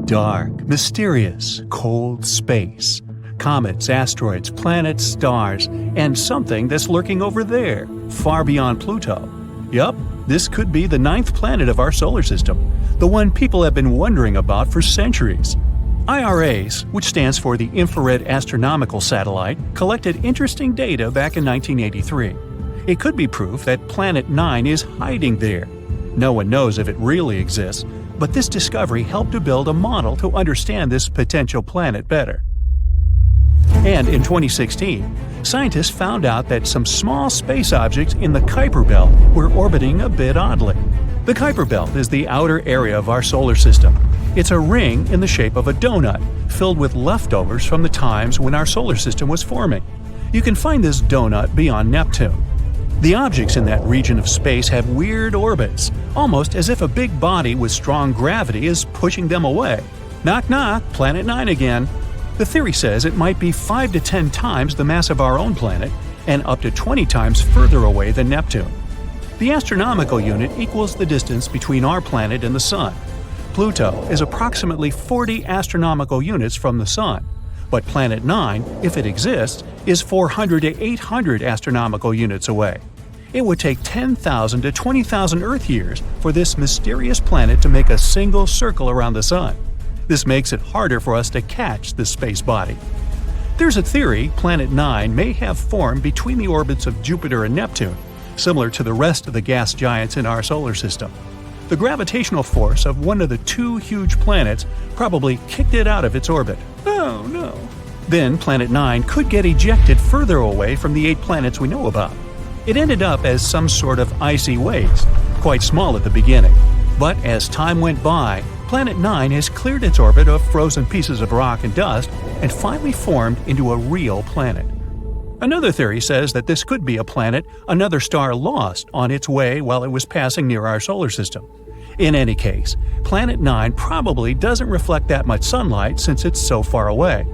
dark, mysterious, cold space. Comets, asteroids, planets, stars, and something that's lurking over there, far beyond Pluto. Yup, this could be the 9th planet of our solar system, the one people have been wondering about for centuries. IRAS, which stands for the Infrared Astronomical Satellite, collected interesting data back in 1983. It could be proof that Planet 9 is hiding there. No one knows if it really exists, but this discovery helped to build a model to understand this potential planet better. And in 2016, scientists found out that some small space objects in the Kuiper Belt were orbiting a bit oddly. The Kuiper Belt is the outer area of our solar system. It's a ring in the shape of a donut, filled with leftovers from the times when our solar system was forming. You can find this donut beyond Neptune. The objects in that region of space have weird orbits, almost as if a big body with strong gravity is pushing them away. Knock knock, Planet 9 again. The theory says it might be 5 to 10 times the mass of our own planet and up to 20 times further away than Neptune. The astronomical unit equals the distance between our planet and the Sun. Pluto is approximately 40 astronomical units from the Sun, but Planet 9, if it exists, is 400 to 800 astronomical units away. It would take 10,000 to 20,000 Earth years for this mysterious planet to make a single circle around the Sun. This makes it harder for us to catch this space body. There's a theory Planet 9 may have formed between the orbits of Jupiter and Neptune, similar to the rest of the gas giants in our solar system. The gravitational force of one of the two huge planets probably kicked it out of its orbit. Oh no. Then Planet 9 could get ejected further away from the 8 planets we know about. It ended up as some sort of icy waste, quite small at the beginning. But as time went by, Planet 9 has cleared its orbit of frozen pieces of rock and dust and finally formed into a real planet. Another theory says that this could be a planet another star lost on its way while it was passing near our solar system. In any case, Planet 9 probably doesn't reflect that much sunlight since it's so far away.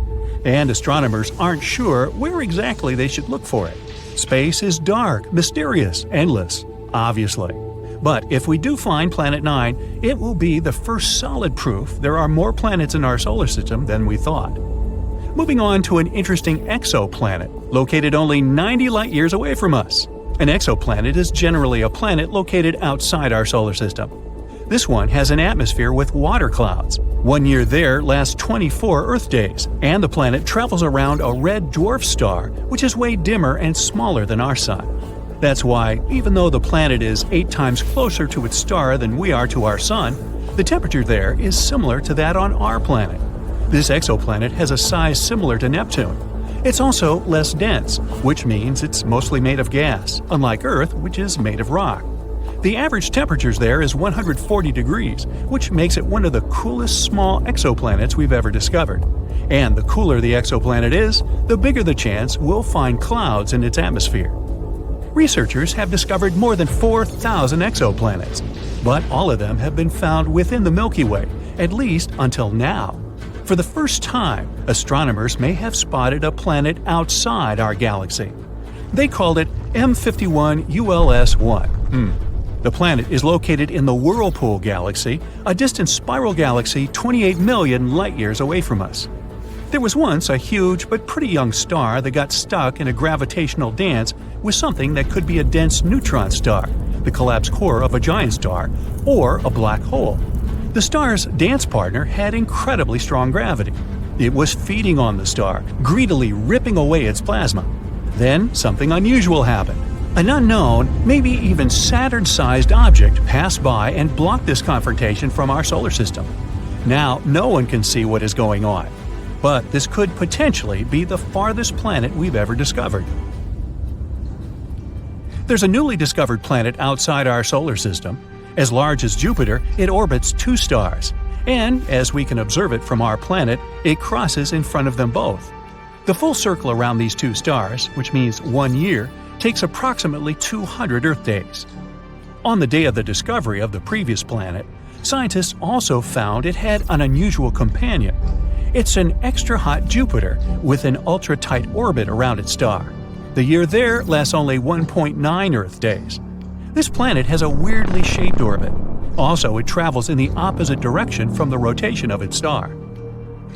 And astronomers aren't sure where exactly they should look for it. Space is dark, mysterious, endless, obviously. But if we do find Planet 9, it will be the first solid proof there are more planets in our solar system than we thought. Moving on to an interesting exoplanet, located only 90 light-years away from us. An exoplanet is generally a planet located outside our solar system. This one has an atmosphere with water clouds. 1 year there lasts 24 Earth days, and the planet travels around a red dwarf star, which is way dimmer and smaller than our Sun. That's why, even though the planet is 8 times closer to its star than we are to our Sun, the temperature there is similar to that on our planet. This exoplanet has a size similar to Neptune. It's also less dense, which means it's mostly made of gas, unlike Earth, which is made of rock. The average temperatures there is 140 degrees, which makes it one of the coolest small exoplanets we've ever discovered. And the cooler the exoplanet is, the bigger the chance we'll find clouds in its atmosphere. Researchers have discovered more than 4,000 exoplanets, but all of them have been found within the Milky Way, at least until now. For the first time, astronomers may have spotted a planet outside our galaxy. They called it M51 ULS-1. The planet is located in the Whirlpool Galaxy, a distant spiral galaxy 28 million light-years away from us. There was once a huge but pretty young star that got stuck in a gravitational dance with something that could be a dense neutron star, the collapsed core of a giant star, or a black hole. The star's dance partner had incredibly strong gravity. It was feeding on the star, greedily ripping away its plasma. Then something unusual happened. An unknown, maybe even Saturn-sized object passed by and blocked this confrontation from our solar system. Now no one can see what is going on. But this could potentially be the farthest planet we've ever discovered. There's a newly discovered planet outside our solar system. As large as Jupiter, it orbits 2 stars. And, as we can observe it from our planet, it crosses in front of them both. The full circle around these 2 stars, which means 1 year, takes approximately 200 Earth days. On the day of the discovery of the previous planet, scientists also found it had an unusual companion. It's an extra-hot Jupiter with an ultra-tight orbit around its star. The year there lasts only 1.9 Earth days. This planet has a weirdly shaped orbit. Also, it travels in the opposite direction from the rotation of its star.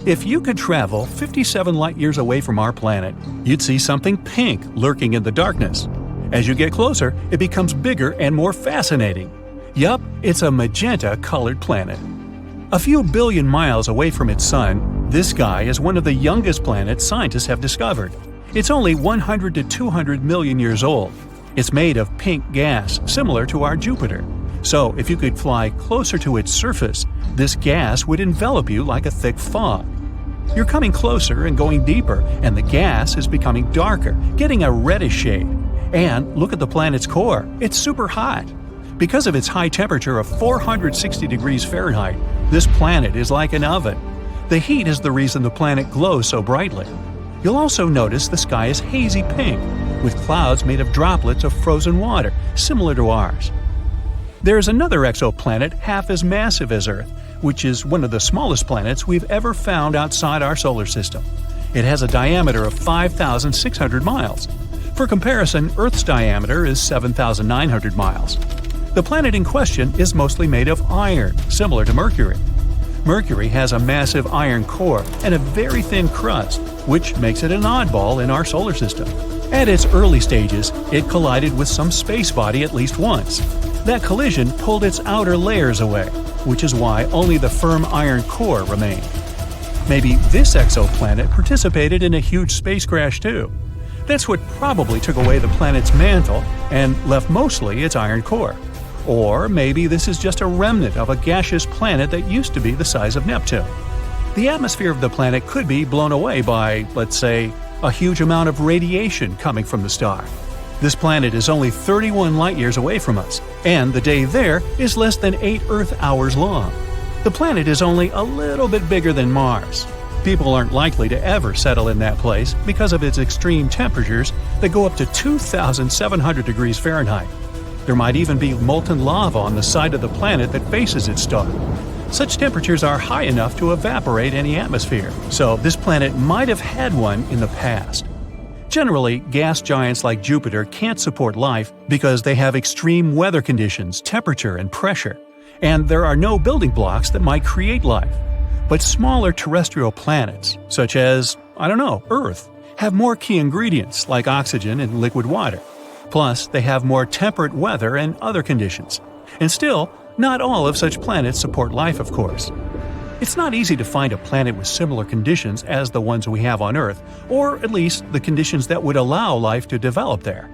If you could travel 57 light-years away from our planet, you'd see something pink lurking in the darkness. As you get closer, it becomes bigger and more fascinating. Yup, it's a magenta-colored planet. A few billion miles away from its sun, this guy is one of the youngest planets scientists have discovered. It's only 100 to 200 million years old. It's made of pink gas, similar to our Jupiter. So, if you could fly closer to its surface, this gas would envelop you like a thick fog. You're coming closer and going deeper, and the gas is becoming darker, getting a reddish shade. And look at the planet's core. It's super hot. Because of its high temperature of 460 degrees Fahrenheit, this planet is like an oven. The heat is the reason the planet glows so brightly. You'll also notice the sky is hazy pink, with clouds made of droplets of frozen water, similar to ours. There's another exoplanet half as massive as Earth, which is one of the smallest planets we've ever found outside our solar system. It has a diameter of 5,600 miles. For comparison, Earth's diameter is 7,900 miles. The planet in question is mostly made of iron, similar to Mercury. Mercury has a massive iron core and a very thin crust, which makes it an oddball in our solar system. At its early stages, it collided with some space body at least once. That collision pulled its outer layers away, which is why only the firm iron core remained. Maybe this exoplanet participated in a huge space crash too. That's what probably took away the planet's mantle and left mostly its iron core. Or maybe this is just a remnant of a gaseous planet that used to be the size of Neptune. The atmosphere of the planet could be blown away by, let's say, a huge amount of radiation coming from the star. This planet is only 31 light-years away from us, and the day there is less than 8 Earth hours long. The planet is only a little bit bigger than Mars. People aren't likely to ever settle in that place because of its extreme temperatures that go up to 2,700 degrees Fahrenheit. There might even be molten lava on the side of the planet that faces its star. Such temperatures are high enough to evaporate any atmosphere, so this planet might have had one in the past. Generally, gas giants like Jupiter can't support life because they have extreme weather conditions, temperature, and pressure, and there are no building blocks that might create life. But smaller terrestrial planets, such as, Earth, have more key ingredients like oxygen and liquid water. Plus, they have more temperate weather and other conditions. And still, not all of such planets support life, of course. It's not easy to find a planet with similar conditions as the ones we have on Earth, or at least the conditions that would allow life to develop there.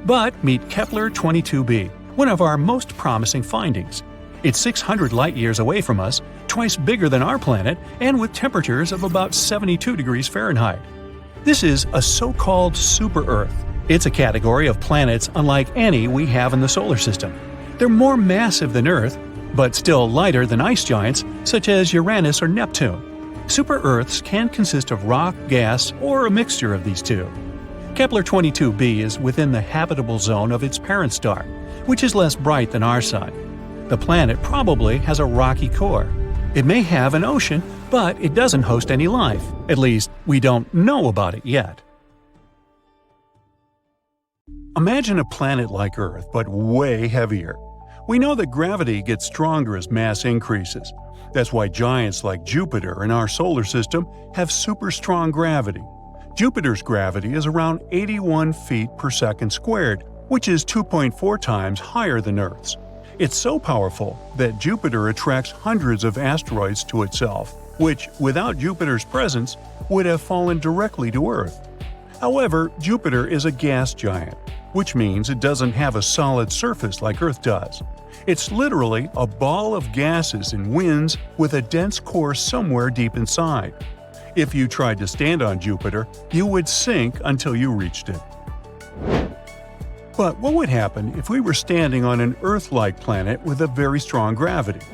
But meet Kepler-22b, one of our most promising findings. It's 600 light-years away from us, twice bigger than our planet, and with temperatures of about 72 degrees Fahrenheit. This is a so-called super-Earth. It's a category of planets unlike any we have in the solar system. They're more massive than Earth, but still lighter than ice giants such as Uranus or Neptune. Super-Earths can consist of rock, gas, or a mixture of these two. Kepler-22b is within the habitable zone of its parent star, which is less bright than our Sun. The planet probably has a rocky core. It may have an ocean, but it doesn't host any life. At least, we don't know about it yet. Imagine a planet like Earth, but way heavier. We know that gravity gets stronger as mass increases. That's why giants like Jupiter in our solar system have super strong gravity. Jupiter's gravity is around 81 feet per second squared, which is 2.4 times higher than Earth's. It's so powerful that Jupiter attracts hundreds of asteroids to itself, which, without Jupiter's presence, would have fallen directly to Earth. However, Jupiter is a gas giant, which means it doesn't have a solid surface like Earth does. It's literally a ball of gases and winds with a dense core somewhere deep inside. If you tried to stand on Jupiter, you would sink until you reached it. But what would happen if we were standing on an Earth-like planet with a very strong gravity?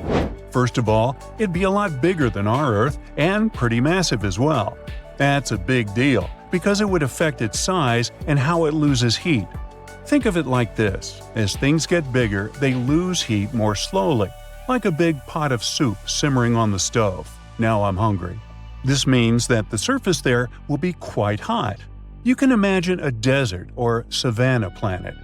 First of all, it'd be a lot bigger than our Earth and pretty massive as well. That's a big deal, because it would affect its size and how it loses heat. Think of it like this: as things get bigger, they lose heat more slowly, like a big pot of soup simmering on the stove. Now I'm hungry. This means that the surface there will be quite hot. You can imagine a desert or savanna planet.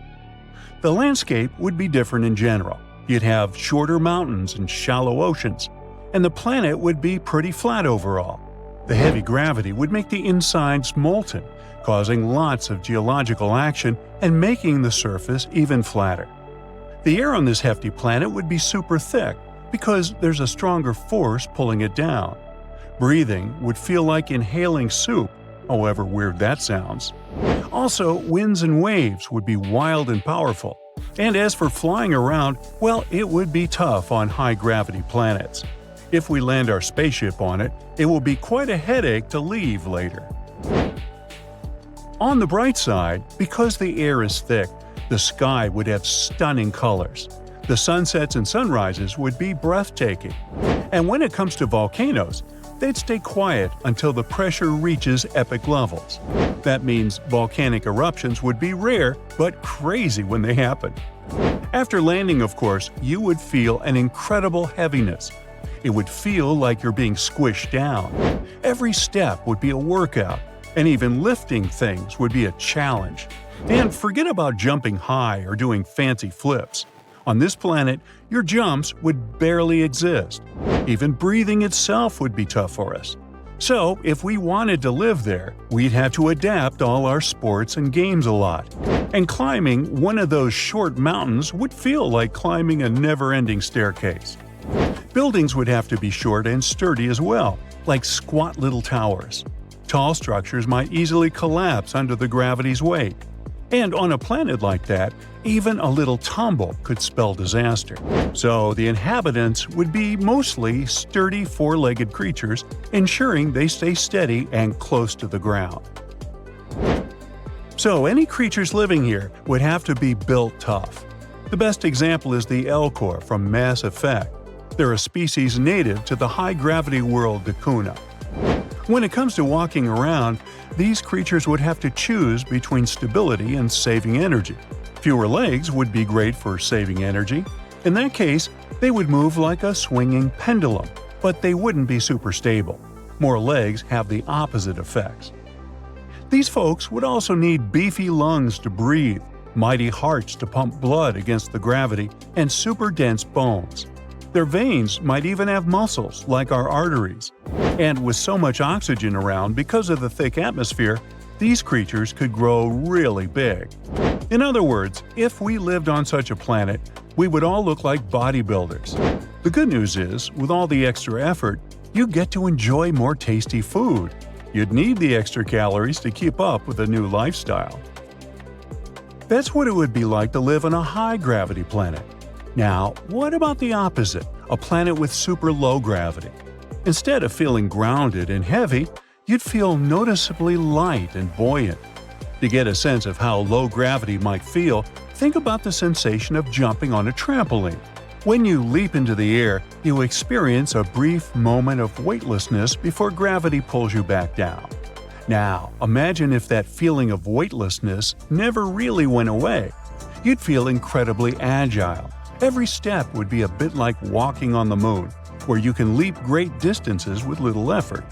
The landscape would be different in general. You'd have shorter mountains and shallow oceans, and the planet would be pretty flat overall. The heavy gravity would make the insides molten, causing lots of geological action and making the surface even flatter. The air on this hefty planet would be super thick because there's a stronger force pulling it down. Breathing would feel like inhaling soup, however weird that sounds. Also, winds and waves would be wild and powerful. And as for flying around, well, it would be tough on high-gravity planets. If we land our spaceship on it, it will be quite a headache to leave later. On the bright side, because the air is thick, the sky would have stunning colors. The sunsets and sunrises would be breathtaking. And when it comes to volcanoes, they'd stay quiet until the pressure reaches epic levels. That means volcanic eruptions would be rare, but crazy when they happen. After landing, of course, you would feel an incredible heaviness. It would feel like you're being squished down. Every step would be a workout, and even lifting things would be a challenge. And forget about jumping high or doing fancy flips. On this planet, your jumps would barely exist. Even breathing itself would be tough for us. So, if we wanted to live there, we'd have to adapt all our sports and games a lot. And climbing one of those short mountains would feel like climbing a never-ending staircase. Buildings would have to be short and sturdy as well, like squat little towers. Tall structures might easily collapse under the gravity's weight. And on a planet like that, even a little tumble could spell disaster. So the inhabitants would be mostly sturdy four-legged creatures, ensuring they stay steady and close to the ground. So any creatures living here would have to be built tough. The best example is the Elcor from Mass Effect. They're a species native to the high-gravity world Dakuna. When it comes to walking around, these creatures would have to choose between stability and saving energy. Fewer legs would be great for saving energy. In that case, they would move like a swinging pendulum, but they wouldn't be super stable. More legs have the opposite effects. These folks would also need beefy lungs to breathe, mighty hearts to pump blood against the gravity, and super dense bones. Their veins might even have muscles, like our arteries. And with so much oxygen around because of the thick atmosphere, these creatures could grow really big. In other words, if we lived on such a planet, we would all look like bodybuilders. The good news is, with all the extra effort, you get to enjoy more tasty food. You'd need the extra calories to keep up with a new lifestyle. That's what it would be like to live on a high-gravity planet. Now, what about the opposite, a planet with super low gravity? Instead of feeling grounded and heavy, you'd feel noticeably light and buoyant. To get a sense of how low gravity might feel, think about the sensation of jumping on a trampoline. When you leap into the air, you experience a brief moment of weightlessness before gravity pulls you back down. Now, imagine if that feeling of weightlessness never really went away. You'd feel incredibly agile. Every step would be a bit like walking on the moon, where you can leap great distances with little effort.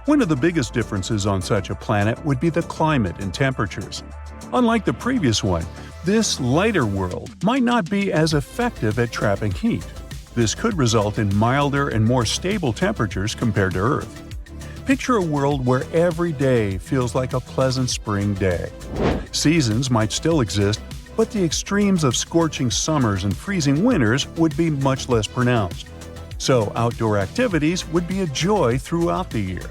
One of the biggest differences on such a planet would be the climate and temperatures. Unlike the previous one, this lighter world might not be as effective at trapping heat. This could result in milder and more stable temperatures compared to Earth. Picture a world where every day feels like a pleasant spring day. Seasons might still exist, but the extremes of scorching summers and freezing winters would be much less pronounced. So outdoor activities would be a joy throughout the year.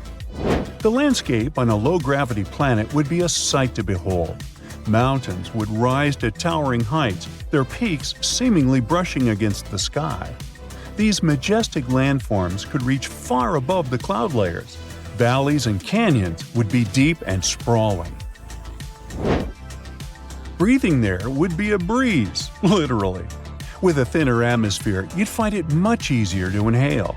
The landscape on a low-gravity planet would be a sight to behold. Mountains would rise to towering heights, their peaks seemingly brushing against the sky. These majestic landforms could reach far above the cloud layers. Valleys and canyons would be deep and sprawling. Breathing there would be a breeze, literally. With a thinner atmosphere, you'd find it much easier to inhale.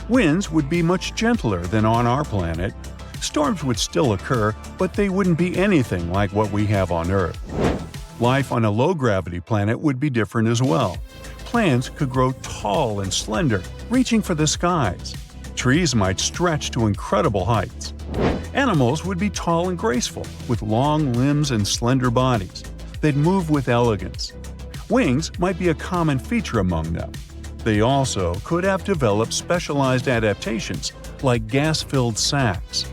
Winds would be much gentler than on our planet. Storms would still occur, but they wouldn't be anything like what we have on Earth. Life on a low-gravity planet would be different as well. Plants could grow tall and slender, reaching for the skies. Trees might stretch to incredible heights. Animals would be tall and graceful, with long limbs and slender bodies. They'd move with elegance. Wings might be a common feature among them. They also could have developed specialized adaptations, like gas-filled sacs.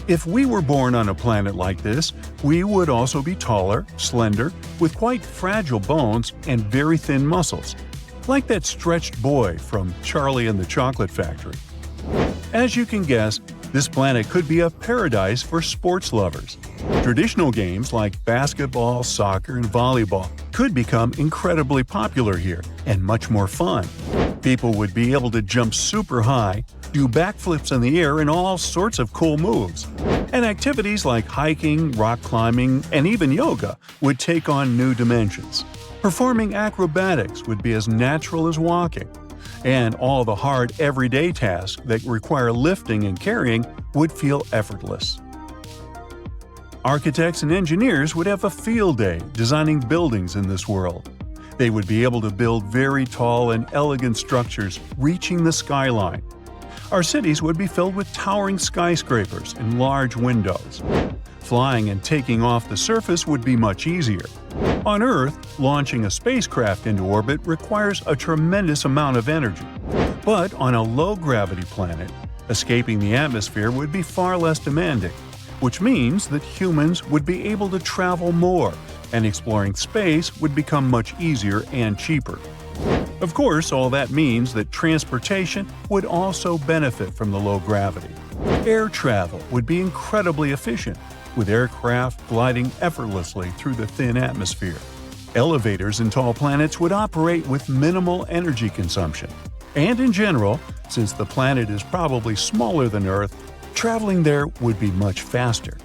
If we were born on a planet like this, we would also be taller, slender, with quite fragile bones and very thin muscles, like that stretched boy from Charlie and the Chocolate Factory. As you can guess, this planet could be a paradise for sports lovers. Traditional games like basketball, soccer, and volleyball could become incredibly popular here and much more fun. People would be able to jump super high, do backflips in the air, and all sorts of cool moves. And activities like hiking, rock climbing, and even yoga would take on new dimensions. Performing acrobatics would be as natural as walking. And all the hard everyday tasks that require lifting and carrying would feel effortless. Architects and engineers would have a field day designing buildings in this world. They would be able to build very tall and elegant structures reaching the skyline. Our cities would be filled with towering skyscrapers and large windows. Flying and taking off the surface would be much easier. On Earth, launching a spacecraft into orbit requires a tremendous amount of energy. But on a low-gravity planet, escaping the atmosphere would be far less demanding, which means that humans would be able to travel more, and exploring space would become much easier and cheaper. Of course, all that means that transportation would also benefit from the low gravity. Air travel would be incredibly efficient, with aircraft gliding effortlessly through the thin atmosphere. Elevators in tall planets would operate with minimal energy consumption. And in general, since the planet is probably smaller than Earth, traveling there would be much faster.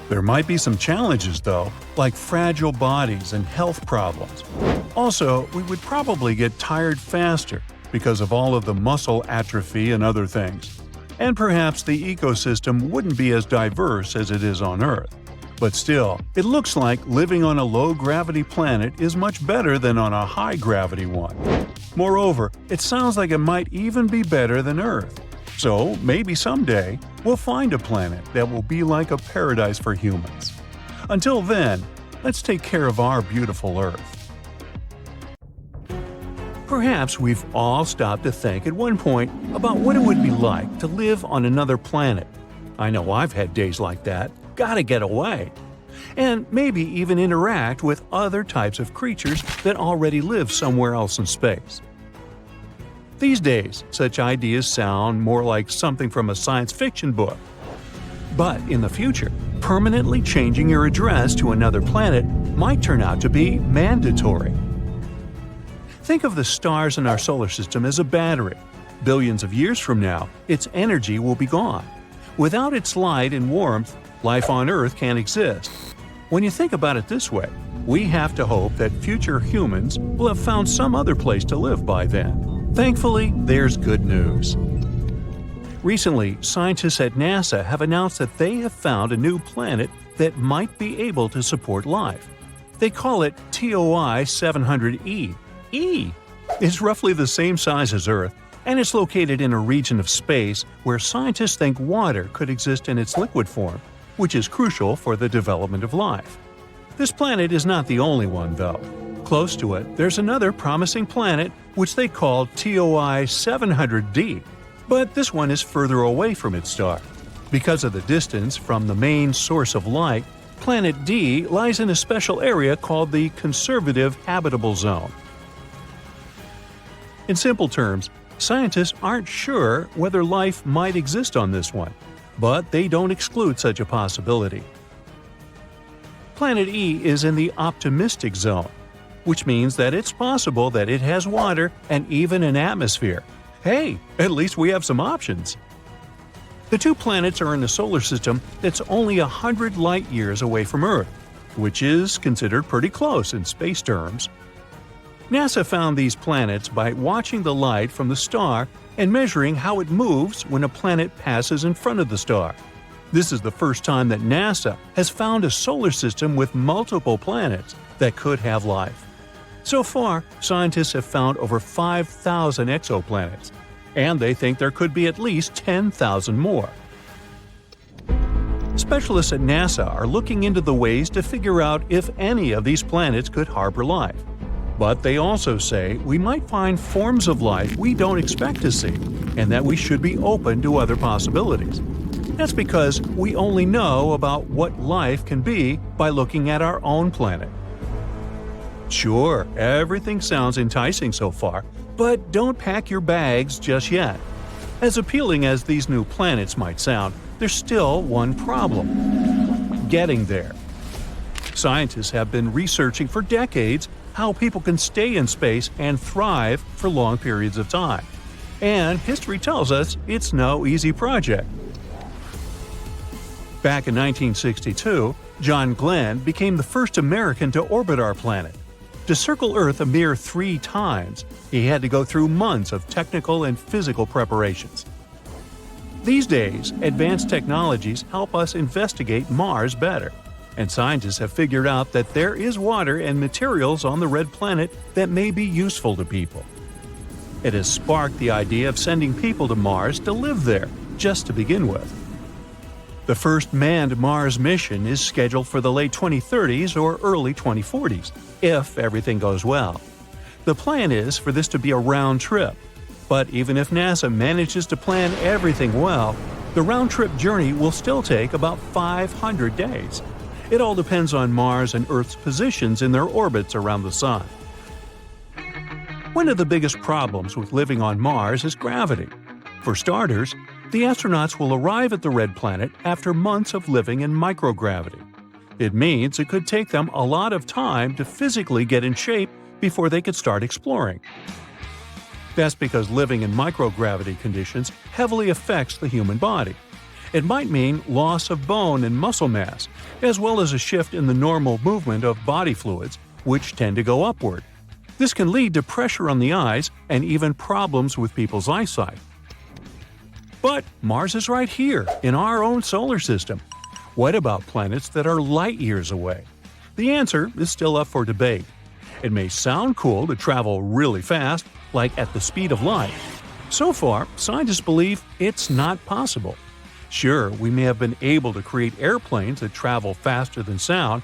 There might be some challenges, though, like fragile bodies and health problems. Also, we would probably get tired faster because of all of the muscle atrophy and other things. And perhaps the ecosystem wouldn't be as diverse as it is on Earth. But still, it looks like living on a low-gravity planet is much better than on a high-gravity one. Moreover, it sounds like it might even be better than Earth. So maybe someday, we'll find a planet that will be like a paradise for humans. Until then, let's take care of our beautiful Earth. Perhaps we've all stopped to think at one point about what it would be like to live on another planet. I know I've had days like that. Gotta get away. And maybe even interact with other types of creatures that already live somewhere else in space. These days, such ideas sound more like something from a science fiction book. But in the future, permanently changing your address to another planet might turn out to be mandatory. Think of the stars in our solar system as a battery. Billions of years from now, its energy will be gone. Without its light and warmth, life on Earth can't exist. When you think about it this way, we have to hope that future humans will have found some other place to live by then. Thankfully, there's good news. Recently, scientists at NASA have announced that they have found a new planet that might be able to support life. They call it TOI 700e. E is roughly the same size as Earth, and it's located in a region of space where scientists think water could exist in its liquid form, which is crucial for the development of life. This planet is not the only one, though. Close to it, there's another promising planet which they call TOI 700d, but this one is further away from its star. Because of the distance from the main source of light, Planet D lies in a special area called the Conservative Habitable Zone. In simple terms, scientists aren't sure whether life might exist on this one, but they don't exclude such a possibility. Planet E is in the optimistic zone, which means that it's possible that it has water and even an atmosphere. Hey, at least we have some options. The two planets are in a solar system that's only 100 light-years away from Earth, which is considered pretty close in space terms. NASA found these planets by watching the light from the star and measuring how it moves when a planet passes in front of the star. This is the first time that NASA has found a solar system with multiple planets that could have life. So far, scientists have found over 5,000 exoplanets, and they think there could be at least 10,000 more. Specialists at NASA are looking into the ways to figure out if any of these planets could harbor life. But they also say we might find forms of life we don't expect to see, and that we should be open to other possibilities. That's because we only know about what life can be by looking at our own planet. Sure, everything sounds enticing so far, but don't pack your bags just yet. As appealing as these new planets might sound, there's still one problem: getting there. Scientists have been researching for decades how people can stay in space and thrive for long periods of time. And history tells us it's no easy project. Back in 1962, John Glenn became the first American to orbit our planet. To circle Earth a mere 3 times, he had to go through months of technical and physical preparations. These days, advanced technologies help us investigate Mars better, and scientists have figured out that there is water and materials on the red planet that may be useful to people. It has sparked the idea of sending people to Mars to live there, just to begin with. The first manned Mars mission is scheduled for the late 2030s or early 2040s, if everything goes well. The plan is for this to be a round trip, but even if NASA manages to plan everything well, the round-trip journey will still take about 500 days. It all depends on Mars and Earth's positions in their orbits around the Sun. One of the biggest problems with living on Mars is gravity. For starters, the astronauts will arrive at the red planet after months of living in microgravity. It means it could take them a lot of time to physically get in shape before they could start exploring. That's because living in microgravity conditions heavily affects the human body. It might mean loss of bone and muscle mass, as well as a shift in the normal movement of body fluids, which tend to go upward. This can lead to pressure on the eyes and even problems with people's eyesight. But Mars is right here, in our own solar system. What about planets that are light years away? The answer is still up for debate. It may sound cool to travel really fast, like at the speed of light. So far, scientists believe it's not possible. Sure, we may have been able to create airplanes that travel faster than sound,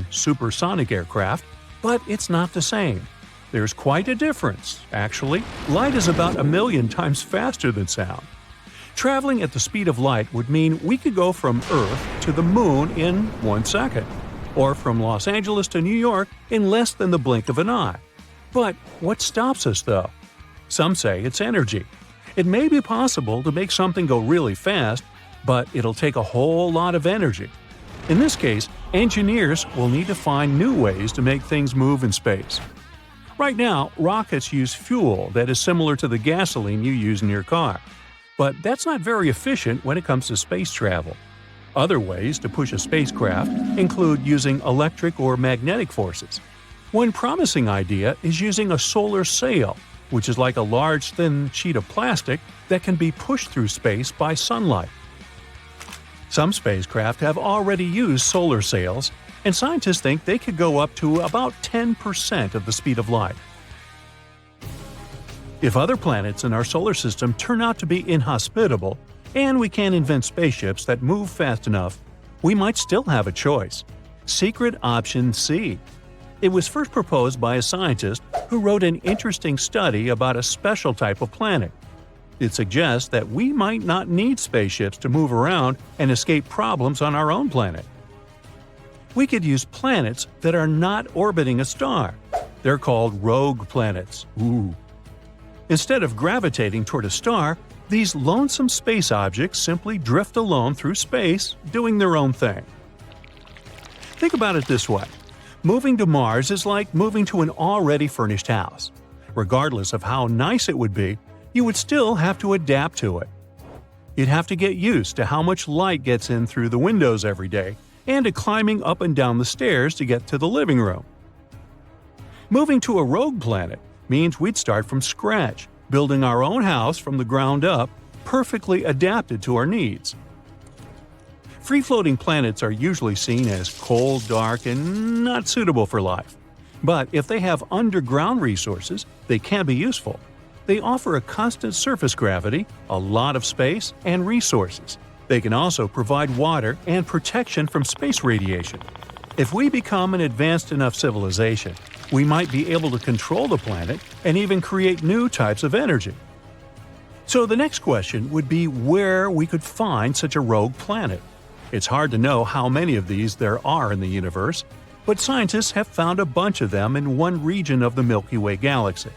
supersonic aircraft, but it's not the same. There's quite a difference, actually. Light is about 1 million times faster than sound. Traveling at the speed of light would mean we could go from Earth to the Moon in 1 second, or from Los Angeles to New York in less than the blink of an eye. But what stops us, though? Some say it's energy. It may be possible to make something go really fast, but it'll take a whole lot of energy. In this case, engineers will need to find new ways to make things move in space. Right now, rockets use fuel that is similar to the gasoline you use in your car. But that's not very efficient when it comes to space travel. Other ways to push a spacecraft include using electric or magnetic forces. One promising idea is using a solar sail, which is like a large thin sheet of plastic that can be pushed through space by sunlight. Some spacecraft have already used solar sails, and scientists think they could go up to about 10% of the speed of light. If other planets in our solar system turn out to be inhospitable, and we can't invent spaceships that move fast enough, we might still have a choice. Secret Option C. It was first proposed by a scientist who wrote an interesting study about a special type of planet. It suggests that we might not need spaceships to move around and escape problems on our own planet. We could use planets that are not orbiting a star. They're called rogue planets. Ooh. Instead of gravitating toward a star, these lonesome space objects simply drift alone through space, doing their own thing. Think about it this way. Moving to Mars is like moving to an already furnished house. Regardless of how nice it would be, you would still have to adapt to it. You'd have to get used to how much light gets in through the windows every day, and to climbing up and down the stairs to get to the living room. Moving to a rogue planet means we'd start from scratch, building our own house from the ground up, perfectly adapted to our needs. Free-floating planets are usually seen as cold, dark, and not suitable for life. But if they have underground resources, they can be useful. They offer a constant surface gravity, a lot of space, and resources. They can also provide water and protection from space radiation. If we become an advanced enough civilization, we might be able to control the planet and even create new types of energy. So the next question would be where we could find such a rogue planet. It's hard to know how many of these there are in the universe, but scientists have found a bunch of them in one region of the Milky Way galaxy.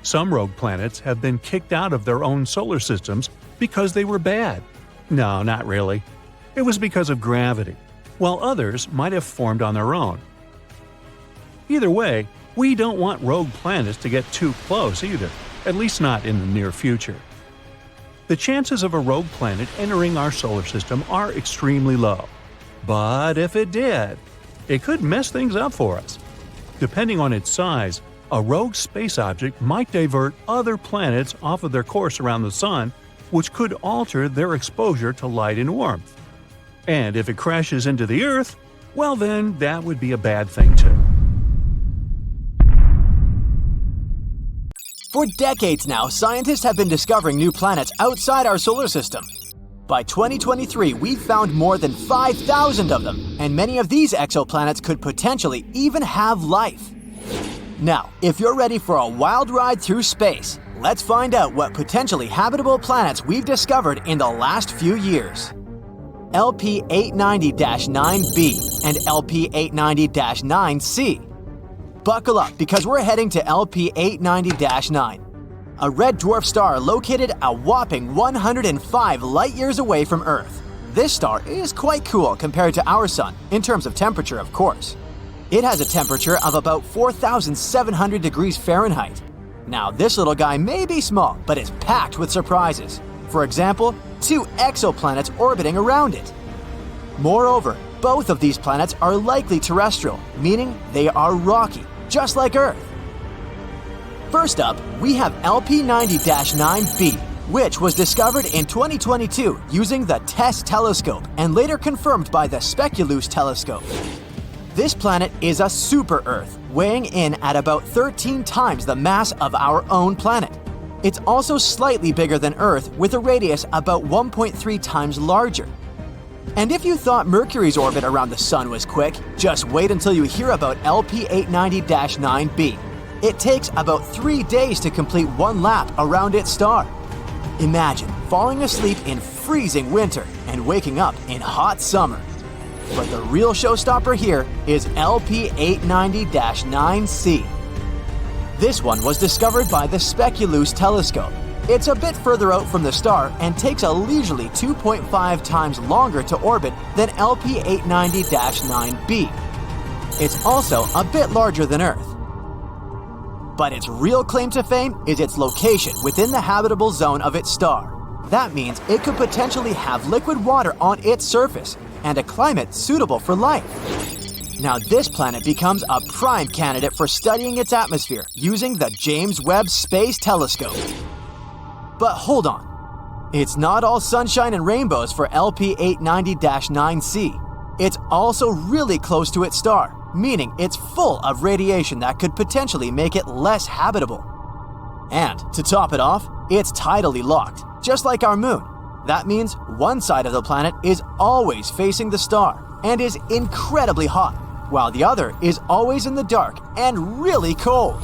Some rogue planets have been kicked out of their own solar systems because they were bad. No, not really. It was because of gravity, while others might have formed on their own. Either way, we don't want rogue planets to get too close either, at least not in the near future. The chances of a rogue planet entering our solar system are extremely low. But if it did, it could mess things up for us. Depending on its size, a rogue space object might divert other planets off of their course around the Sun, which could alter their exposure to light and warmth. And if it crashes into the Earth, well then that would be a bad thing too. For decades now, scientists have been discovering new planets outside our solar system. By 2023, we've found more than 5,000 of them, and many of these exoplanets could potentially even have life. Now, if you're ready for a wild ride through space, let's find out what potentially habitable planets we've discovered in the last few years. LP890-9b and LP890-9c. Buckle up because we're heading to LP890-9, a red dwarf star located a whopping 105 light-years away from Earth. This star is quite cool compared to our Sun, in terms of temperature, of course. It has a temperature of about 4,700 degrees Fahrenheit. Now, this little guy may be small, but is packed with surprises. For example, 2 exoplanets orbiting around it. Moreover, both of these planets are likely terrestrial, meaning they are rocky, just like Earth. First up, we have LP90-9b, which was discovered in 2022 using the TESS telescope and later confirmed by the Speculoos telescope. This planet is a super-Earth, weighing in at about 13 times the mass of our own planet. It's also slightly bigger than Earth, with a radius about 1.3 times larger. And if you thought Mercury's orbit around the Sun was quick, just wait until you hear about LP890-9b. It takes about 3 days to complete one lap around its star. Imagine falling asleep in freezing winter and waking up in hot summer. But the real showstopper here is LP890-9c. This one was discovered by the Speculoos telescope. It's a bit further out from the star and takes a leisurely 2.5 times longer to orbit than LP890-9b. It's also a bit larger than Earth. But its real claim to fame is its location within the habitable zone of its star. That means it could potentially have liquid water on its surface and a climate suitable for life. Now this planet becomes a prime candidate for studying its atmosphere using the James Webb Space Telescope. But hold on. It's not all sunshine and rainbows for LP890-9c. It's also really close to its star, meaning it's full of radiation that could potentially make it less habitable. And to top it off, it's tidally locked, just like our moon. That means one side of the planet is always facing the star and is incredibly hot, while the other is always in the dark and really cold.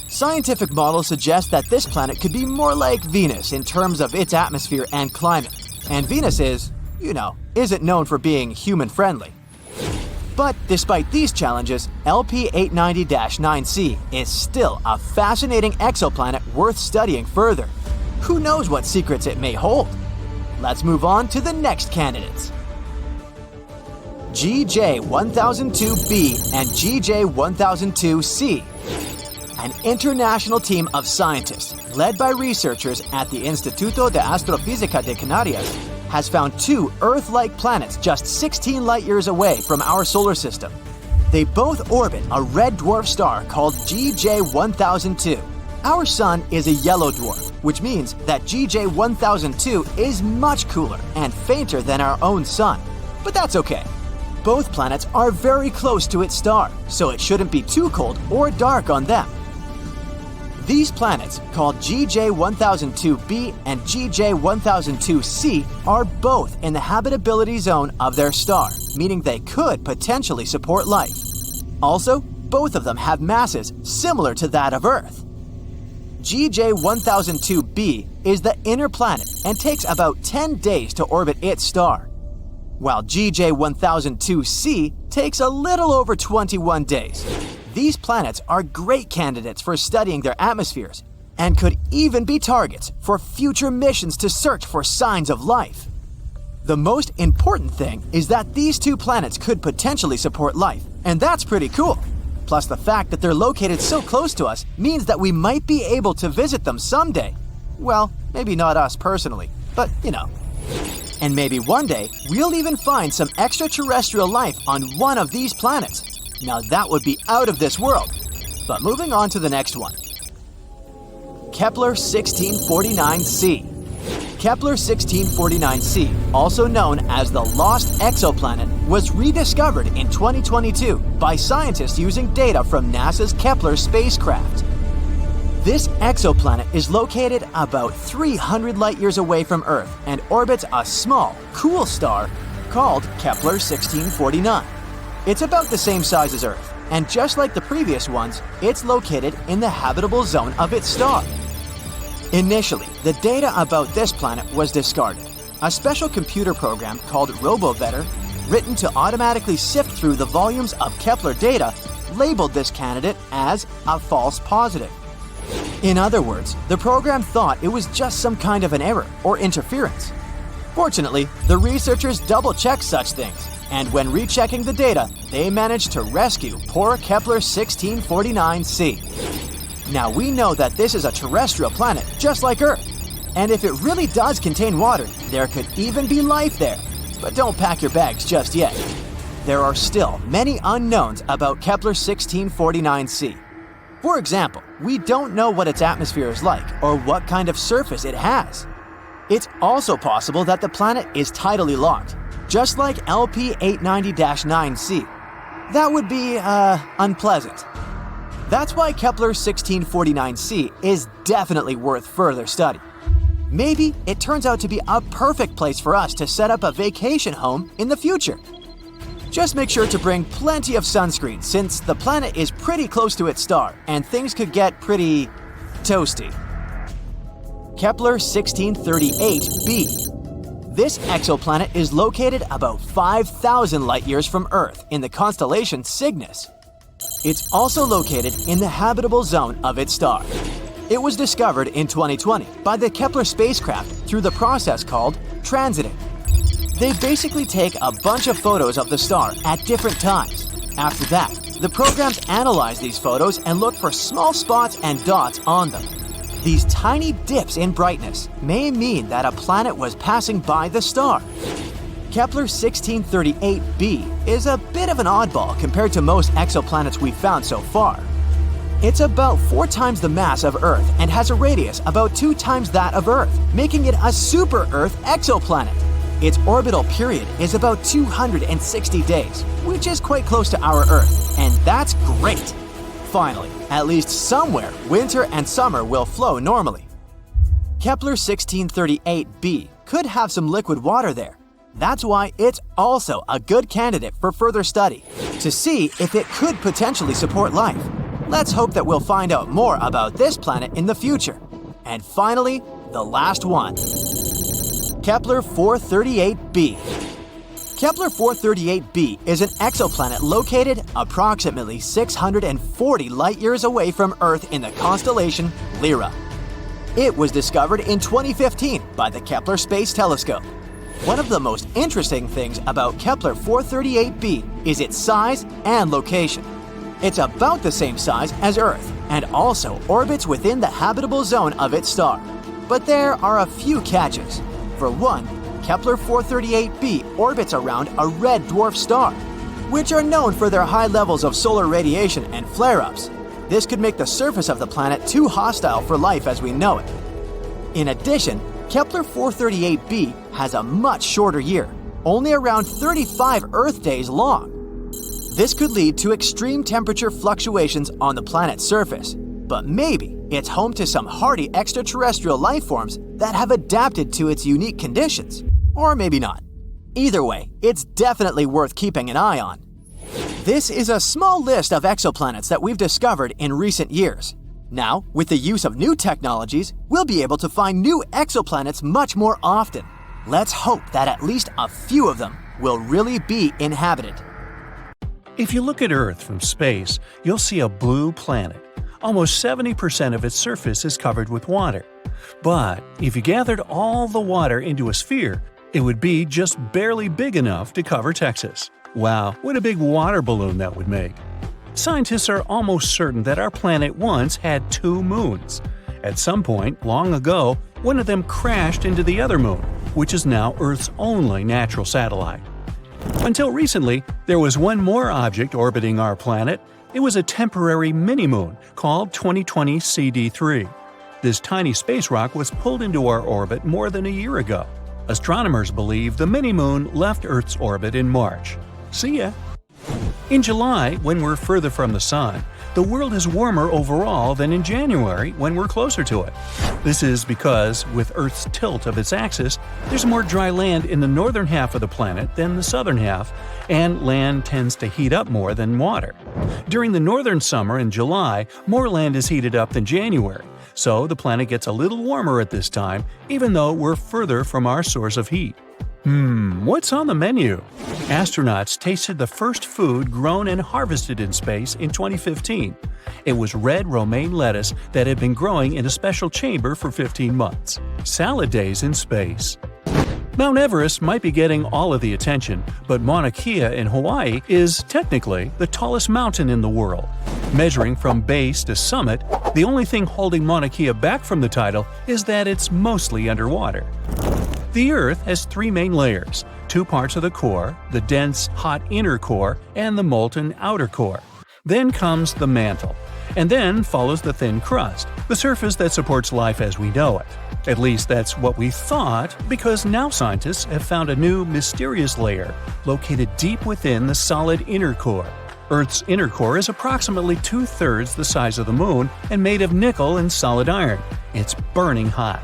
Scientific models suggest that this planet could be more like Venus in terms of its atmosphere and climate. And Venus isn't known for being human-friendly. But despite these challenges, LP890-9c is still a fascinating exoplanet worth studying further. Who knows what secrets it may hold? Let's move on to the next candidates. GJ1002b and GJ1002c. An international team of scientists, led by researchers at the Instituto de Astrofísica de Canarias, has found 2 Earth-like planets just 16 light-years away from our solar system. They both orbit a red dwarf star called GJ1002. Our Sun is a yellow dwarf, which means that GJ1002 is much cooler and fainter than our own Sun. But that's okay. Both planets are very close to its star, so it shouldn't be too cold or dark on them. These planets, called GJ1002b and GJ1002c, are both in the habitability zone of their star, meaning they could potentially support life. Also, both of them have masses similar to that of Earth. GJ1002b is the inner planet and takes about 10 days to orbit its star, while GJ1002c takes a little over 21 days. These planets are great candidates for studying their atmospheres and could even be targets for future missions to search for signs of life. The most important thing is that these two planets could potentially support life, and that's pretty cool. Plus, the fact that they're located so close to us means that we might be able to visit them someday. Well, maybe not us personally, but you know. And maybe one day, we'll even find some extraterrestrial life on one of these planets. Now that would be out of this world. But moving on to the next one. Kepler 1649c. Kepler 1649c, also known as the Lost Exoplanet, was rediscovered in 2022 by scientists using data from NASA's Kepler spacecraft. This exoplanet is located about 300 light-years away from Earth and orbits a small, cool star called Kepler 1649. It's about the same size as Earth, and just like the previous ones, it's located in the habitable zone of its star. Initially, the data about this planet was discarded. A special computer program called RoboVetter, written to automatically sift through the volumes of Kepler data, labeled this candidate as a false positive. In other words, the program thought it was just some kind of an error or interference. Fortunately, the researchers double-checked such things, and when rechecking the data, they managed to rescue poor Kepler 1649c. Now we know that this is a terrestrial planet just like Earth, and if it really does contain water, there could even be life there. But don't pack your bags just yet. There are still many unknowns about Kepler 1649c. For example, we don't know what its atmosphere is like or what kind of surface it has. It's also possible that the planet is tidally locked, just like LP 890-9c. That would be, unpleasant. That's why Kepler 1649c is definitely worth further study. Maybe it turns out to be a perfect place for us to set up a vacation home in the future. Just make sure to bring plenty of sunscreen since the planet is pretty close to its star and things could get pretty toasty. Kepler 1638b. This exoplanet is located about 5,000 light-years from Earth in the constellation Cygnus. It's also located in the habitable zone of its star. It was discovered in 2020 by the Kepler spacecraft through the process called transiting. They basically take a bunch of photos of the star at different times. After that, the programs analyze these photos and look for small spots and dots on them. These tiny dips in brightness may mean that a planet was passing by the star. Kepler 1638b is a bit of an oddball compared to most exoplanets we've found so far. It's about 4 times the mass of Earth and has a radius about 2 times that of Earth, making it a super-Earth exoplanet. Its orbital period is about 260 days, which is quite close to our Earth, and that's great. Finally, at least somewhere, winter and summer will flow normally. Kepler 1638b could have some liquid water there. That's why it's also a good candidate for further study, to see if it could potentially support life. Let's hope that we'll find out more about this planet in the future. And finally, the last one. Kepler 438b. Kepler 438b is an exoplanet located approximately 640 light-years away from Earth in the constellation Lyra. It was discovered in 2015 by the Kepler Space Telescope. One of the most interesting things about Kepler 438b is its size and location. It's about the same size as Earth and also orbits within the habitable zone of its star. But there are a few catches. For one, Kepler 438b orbits around a red dwarf star, which are known for their high levels of solar radiation and flare-ups. This could make the surface of the planet too hostile for life as we know it. In addition, Kepler 438b has a much shorter year, only around 35 Earth days long. This could lead to extreme temperature fluctuations on the planet's surface, but maybe It's home to some hardy extraterrestrial life forms that have adapted to its unique conditions. Or maybe not. Either way, it's definitely worth keeping an eye on. This is a small list of exoplanets that we've discovered in recent years. Now, with the use of new technologies, we'll be able to find new exoplanets much more often. Let's hope that at least a few of them will really be inhabited. If you look at Earth from space, you'll see a blue planet. Almost 70% of its surface is covered with water. But if you gathered all the water into a sphere, it would be just barely big enough to cover Texas. Wow, what a big water balloon that would make. Scientists are almost certain that our planet once had 2 moons. At some point, long ago, one of them crashed into the other moon, which is now Earth's only natural satellite. Until recently, there was one more object orbiting our planet. It was a temporary mini-moon called 2020 CD3. This tiny space rock was pulled into our orbit more than a year ago. Astronomers believe the mini-moon left Earth's orbit in March. See ya! In July, when we're further from the Sun, the world is warmer overall than in January when we're closer to it. This is because, with Earth's tilt of its axis, there's more dry land in the northern half of the planet than the southern half, and land tends to heat up more than water. During the northern summer in July, more land is heated up than January, so the planet gets a little warmer at this time, even though we're further from our source of heat. What's on the menu? Astronauts tasted the first food grown and harvested in space in 2015. It was red romaine lettuce that had been growing in a special chamber for 15 months. Salad days in space. Mount Everest might be getting all of the attention, but Mauna Kea in Hawaii is, technically, the tallest mountain in the world. Measuring from base to summit, the only thing holding Mauna Kea back from the title is that it's mostly underwater. The Earth has 3 main layers, 2 parts of the core, the dense, hot inner core, and the molten outer core. Then comes the mantle, and then follows the thin crust, the surface that supports life as we know it. At least that's what we thought, because now scientists have found a new, mysterious layer located deep within the solid inner core. Earth's inner core is approximately 2/3 the size of the Moon and made of nickel and solid iron. It's burning hot.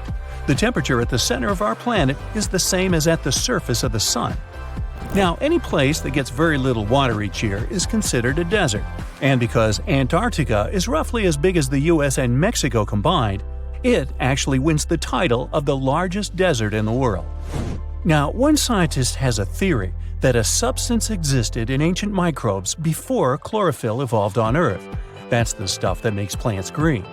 The temperature at the center of our planet is the same as at the surface of the Sun. Now, any place that gets very little water each year is considered a desert. And because Antarctica is roughly as big as the US and Mexico combined, it actually wins the title of the largest desert in the world. Now, one scientist has a theory that a substance existed in ancient microbes before chlorophyll evolved on Earth. That's the stuff that makes plants green.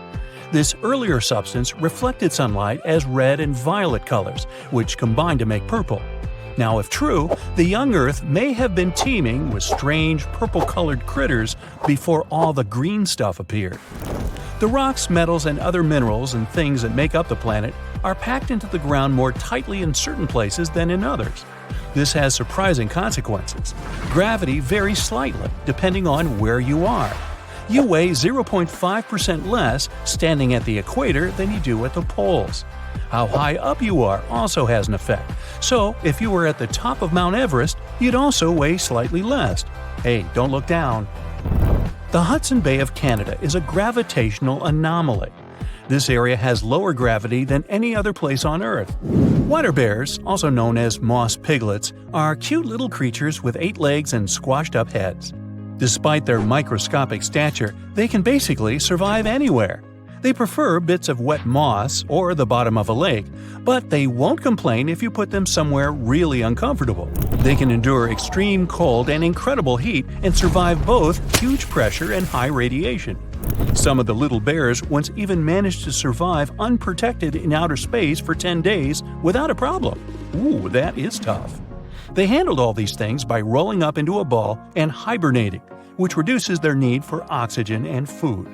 This earlier substance reflected sunlight as red and violet colors, which combined to make purple. Now, if true, the young Earth may have been teeming with strange purple-colored critters before all the green stuff appeared. The rocks, metals, and other minerals and things that make up the planet are packed into the ground more tightly in certain places than in others. This has surprising consequences. Gravity varies slightly, depending on where you are. You weigh 0.5% less standing at the equator than you do at the poles. How high up you are also has an effect. So, if you were at the top of Mount Everest, you'd also weigh slightly less. Hey, don't look down. The Hudson Bay of Canada is a gravitational anomaly. This area has lower gravity than any other place on Earth. Water bears, also known as moss piglets, are cute little creatures with 8 legs and squashed-up heads. Despite their microscopic stature, they can basically survive anywhere. They prefer bits of wet moss or the bottom of a lake, but they won't complain if you put them somewhere really uncomfortable. They can endure extreme cold and incredible heat and survive both huge pressure and high radiation. Some of the little bears once even managed to survive unprotected in outer space for 10 days without a problem. Ooh, that is tough. They handled all these things by rolling up into a ball and hibernating, which reduces their need for oxygen and food.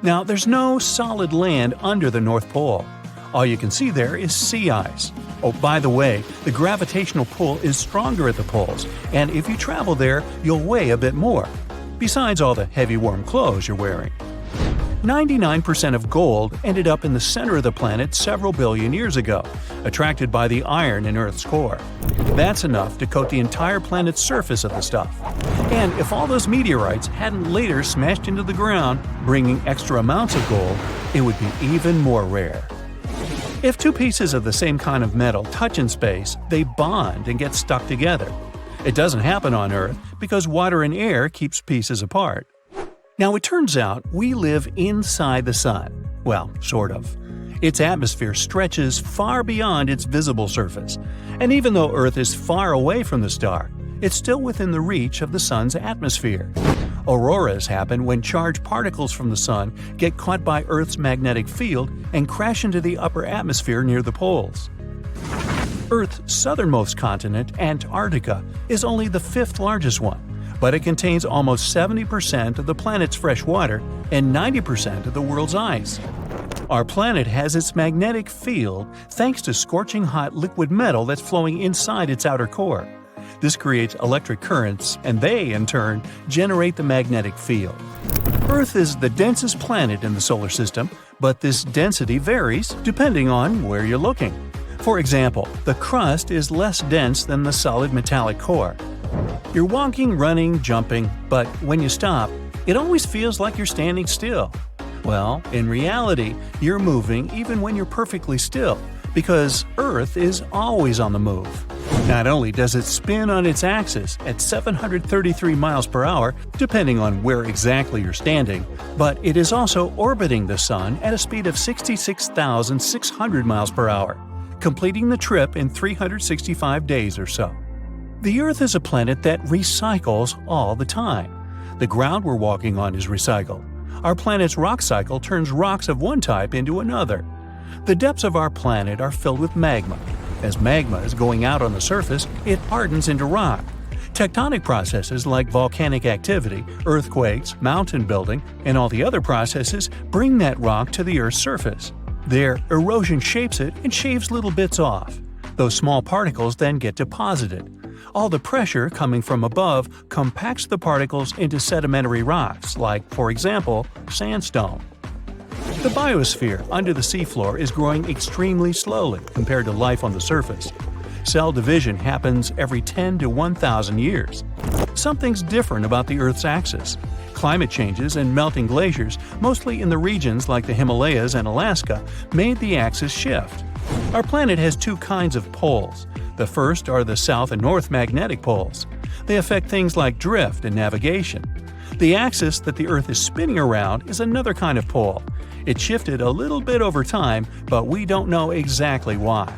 Now, there's no solid land under the North Pole. All you can see there is sea ice. Oh, by the way, the gravitational pull is stronger at the poles, and if you travel there, you'll weigh a bit more, besides all the heavy warm clothes you're wearing. 99% of gold ended up in the center of the planet several billion years ago, attracted by the iron in Earth's core. That's enough to coat the entire planet's surface of the stuff. And if all those meteorites hadn't later smashed into the ground, bringing extra amounts of gold, it would be even more rare. If two pieces of the same kind of metal touch in space, they bond and get stuck together. It doesn't happen on Earth because water and air keeps pieces apart. Now, it turns out we live inside the sun. Well, sort of. Its atmosphere stretches far beyond its visible surface, and even though Earth is far away from the star, it's still within the reach of the sun's atmosphere. Auroras happen when charged particles from the sun get caught by Earth's magnetic field and crash into the upper atmosphere near the poles. Earth's southernmost continent, Antarctica, is only the fifth largest one, but it contains almost 70% of the planet's fresh water and 90% of the world's ice. Our planet has its magnetic field thanks to scorching hot liquid metal that's flowing inside its outer core. This creates electric currents, and they, in turn, generate the magnetic field. Earth is the densest planet in the solar system, but this density varies depending on where you're looking. For example, the crust is less dense than the solid metallic core. You're walking, running, jumping, but when you stop, it always feels like you're standing still. Well, in reality, you're moving even when you're perfectly still, because Earth is always on the move. Not only does it spin on its axis at 733 miles per hour, depending on where exactly you're standing, but it is also orbiting the Sun at a speed of 66,600 miles per hour, completing the trip in 365 days or so. The Earth is a planet that recycles all the time. The ground we're walking on is recycled. Our planet's rock cycle turns rocks of one type into another. The depths of our planet are filled with magma. As magma is going out on the surface, it hardens into rock. Tectonic processes like volcanic activity, earthquakes, mountain building, and all the other processes bring that rock to the Earth's surface. There, erosion shapes it and shaves little bits off. Those small particles then get deposited. All the pressure coming from above compacts the particles into sedimentary rocks, like, for example, sandstone. The biosphere under the seafloor is growing extremely slowly compared to life on the surface. Cell division happens every 10 to 1,000 years. Something's different about the Earth's axis. Climate changes and melting glaciers, mostly in the regions like the Himalayas and Alaska, made the axis shift. Our planet has two kinds of poles. The first are the south and north magnetic poles. They affect things like drift and navigation. The axis that the Earth is spinning around is another kind of pole. It shifted a little bit over time, but we don't know exactly why.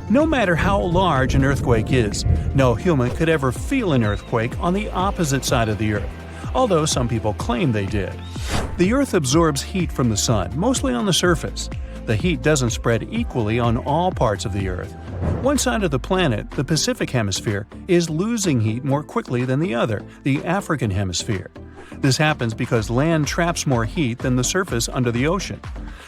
No matter how large an earthquake is, no human could ever feel an earthquake on the opposite side of the Earth, although some people claim they did. The Earth absorbs heat from the sun, mostly on the surface. The heat doesn't spread equally on all parts of the Earth. One side of the planet, the Pacific Hemisphere, is losing heat more quickly than the other, the African Hemisphere. This happens because land traps more heat than the surface under the ocean.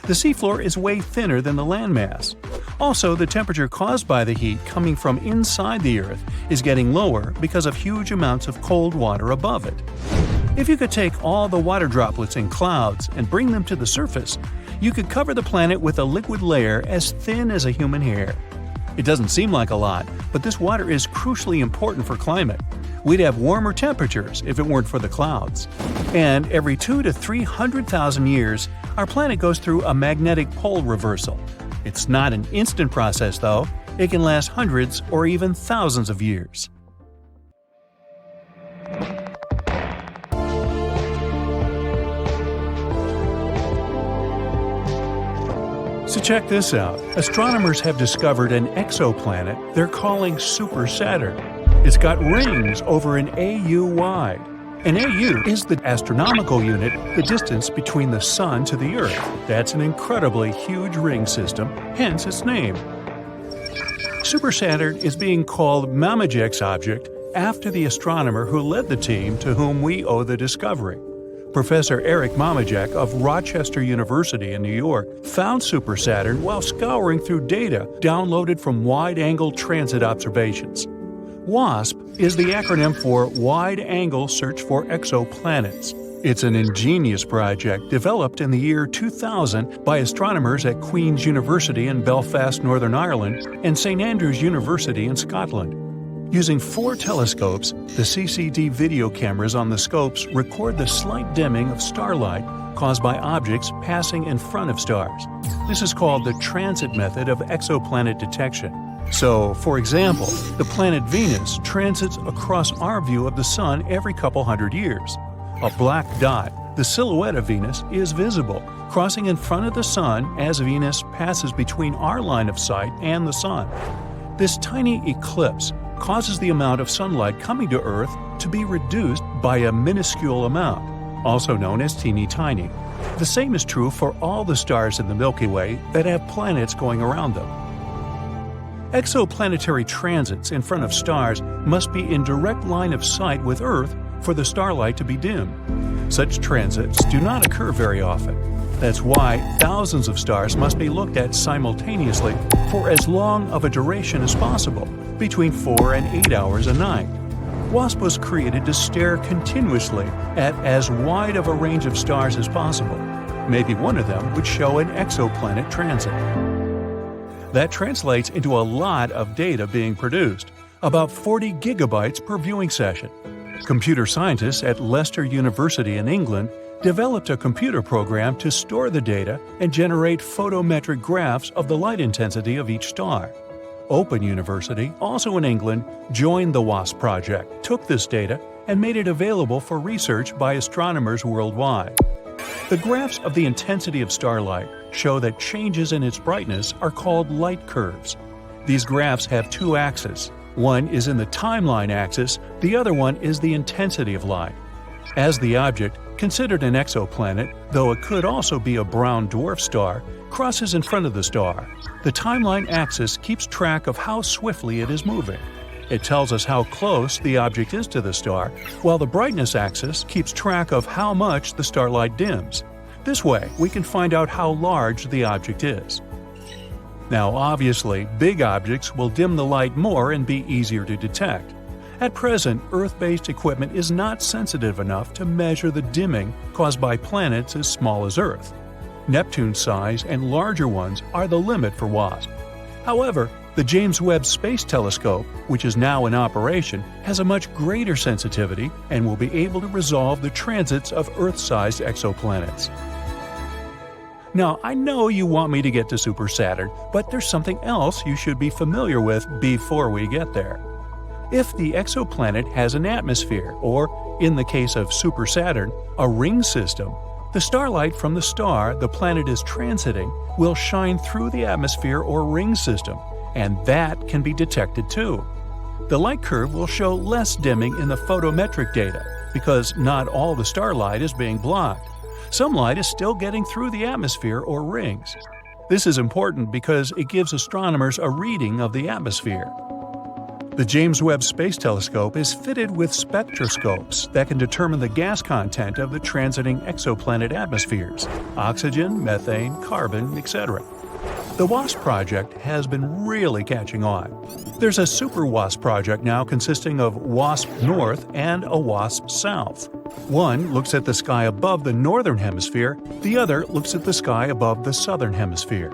The seafloor is way thinner than the landmass. Also, the temperature caused by the heat coming from inside the Earth is getting lower because of huge amounts of cold water above it. If you could take all the water droplets in clouds and bring them to the surface, you could cover the planet with a liquid layer as thin as a human hair. It doesn't seem like a lot, but this water is crucially important for climate. We'd have warmer temperatures if it weren't for the clouds. And every 200,000 to 300,000 years, our planet goes through a magnetic pole reversal. It's not an instant process, though. It can last hundreds or even thousands of years. So check this out. Astronomers have discovered an exoplanet they're calling Super Saturn. It's got rings over an AU wide. An AU is the astronomical unit, the distance between the Sun to the Earth. That's an incredibly huge ring system, hence its name. Super Saturn is being called Mamajek's object after the astronomer who led the team to whom we owe the discovery. Professor Eric Mamajek of Rochester University in New York found Super Saturn while scouring through data downloaded from wide-angle transit observations. WASP is the acronym for Wide Angle Search for Exoplanets. It's an ingenious project developed in the year 2000 by astronomers at Queen's University in Belfast, Northern Ireland, and St Andrews University in Scotland. Using 4 telescopes, the CCD video cameras on the scopes record the slight dimming of starlight caused by objects passing in front of stars. This is called the transit method of exoplanet detection. So, for example, the planet Venus transits across our view of the Sun every couple hundred years. A black dot, the silhouette of Venus, is visible, crossing in front of the Sun as Venus passes between our line of sight and the Sun. This tiny eclipse causes the amount of sunlight coming to Earth to be reduced by a minuscule amount, also known as teeny tiny. The same is true for all the stars in the Milky Way that have planets going around them. Exoplanetary transits in front of stars must be in direct line of sight with Earth for the starlight to be dimmed. Such transits do not occur very often. That's why thousands of stars must be looked at simultaneously for as long of a duration as possible, between 4 and 8 hours a night. WASP was created to stare continuously at as wide of a range of stars as possible. Maybe one of them would show an exoplanet transit. That translates into a lot of data being produced, about 40 gigabytes per viewing session. Computer scientists at Leicester University in England developed a computer program to store the data and generate photometric graphs of the light intensity of each star. Open University, also in England, joined the WASP project, took this data, and made it available for research by astronomers worldwide. The graphs of the intensity of starlight show that changes in its brightness are called light curves. These graphs have 2 axes. One is in the timeline axis, the other one is the intensity of light. As the object, considered an exoplanet, though it could also be a brown dwarf star, crosses in front of the star, the timeline axis keeps track of how swiftly it is moving. It tells us how close the object is to the star, while the brightness axis keeps track of how much the starlight dims. This way, we can find out how large the object is. Now, obviously, big objects will dim the light more and be easier to detect. At present, Earth-based equipment is not sensitive enough to measure the dimming caused by planets as small as Earth. Neptune's size and larger ones are the limit for WASP. However, the James Webb Space Telescope, which is now in operation, has a much greater sensitivity and will be able to resolve the transits of Earth-sized exoplanets. Now, I know you want me to get to Super Saturn, but there's something else you should be familiar with before we get there. If the exoplanet has an atmosphere, or, in the case of Super Saturn, a ring system, the starlight from the star the planet is transiting will shine through the atmosphere or ring system, and that can be detected too. The light curve will show less dimming in the photometric data, because not all the starlight is being blocked. Some light is still getting through the atmosphere or rings. This is important because it gives astronomers a reading of the atmosphere. The James Webb Space Telescope is fitted with spectroscopes that can determine the gas content of the transiting exoplanet atmospheres – oxygen, methane, carbon, etc. The WASP project has been really catching on. There's a Super WASP project now consisting of WASP North and a WASP South. One looks at the sky above the northern hemisphere, the other looks at the sky above the southern hemisphere.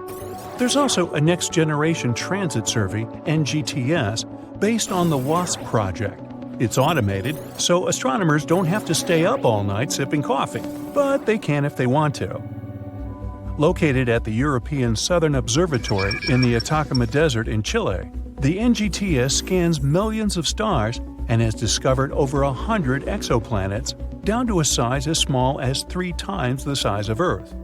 There's also a Next Generation Transit Survey, NGTS, based on the WASP project. It's automated, so astronomers don't have to stay up all night sipping coffee, but they can if they want to. Located at the European Southern Observatory in the Atacama Desert in Chile, the NGTS scans millions of stars and has discovered over 100 exoplanets, down to a size as small as 3 times the size of Earth.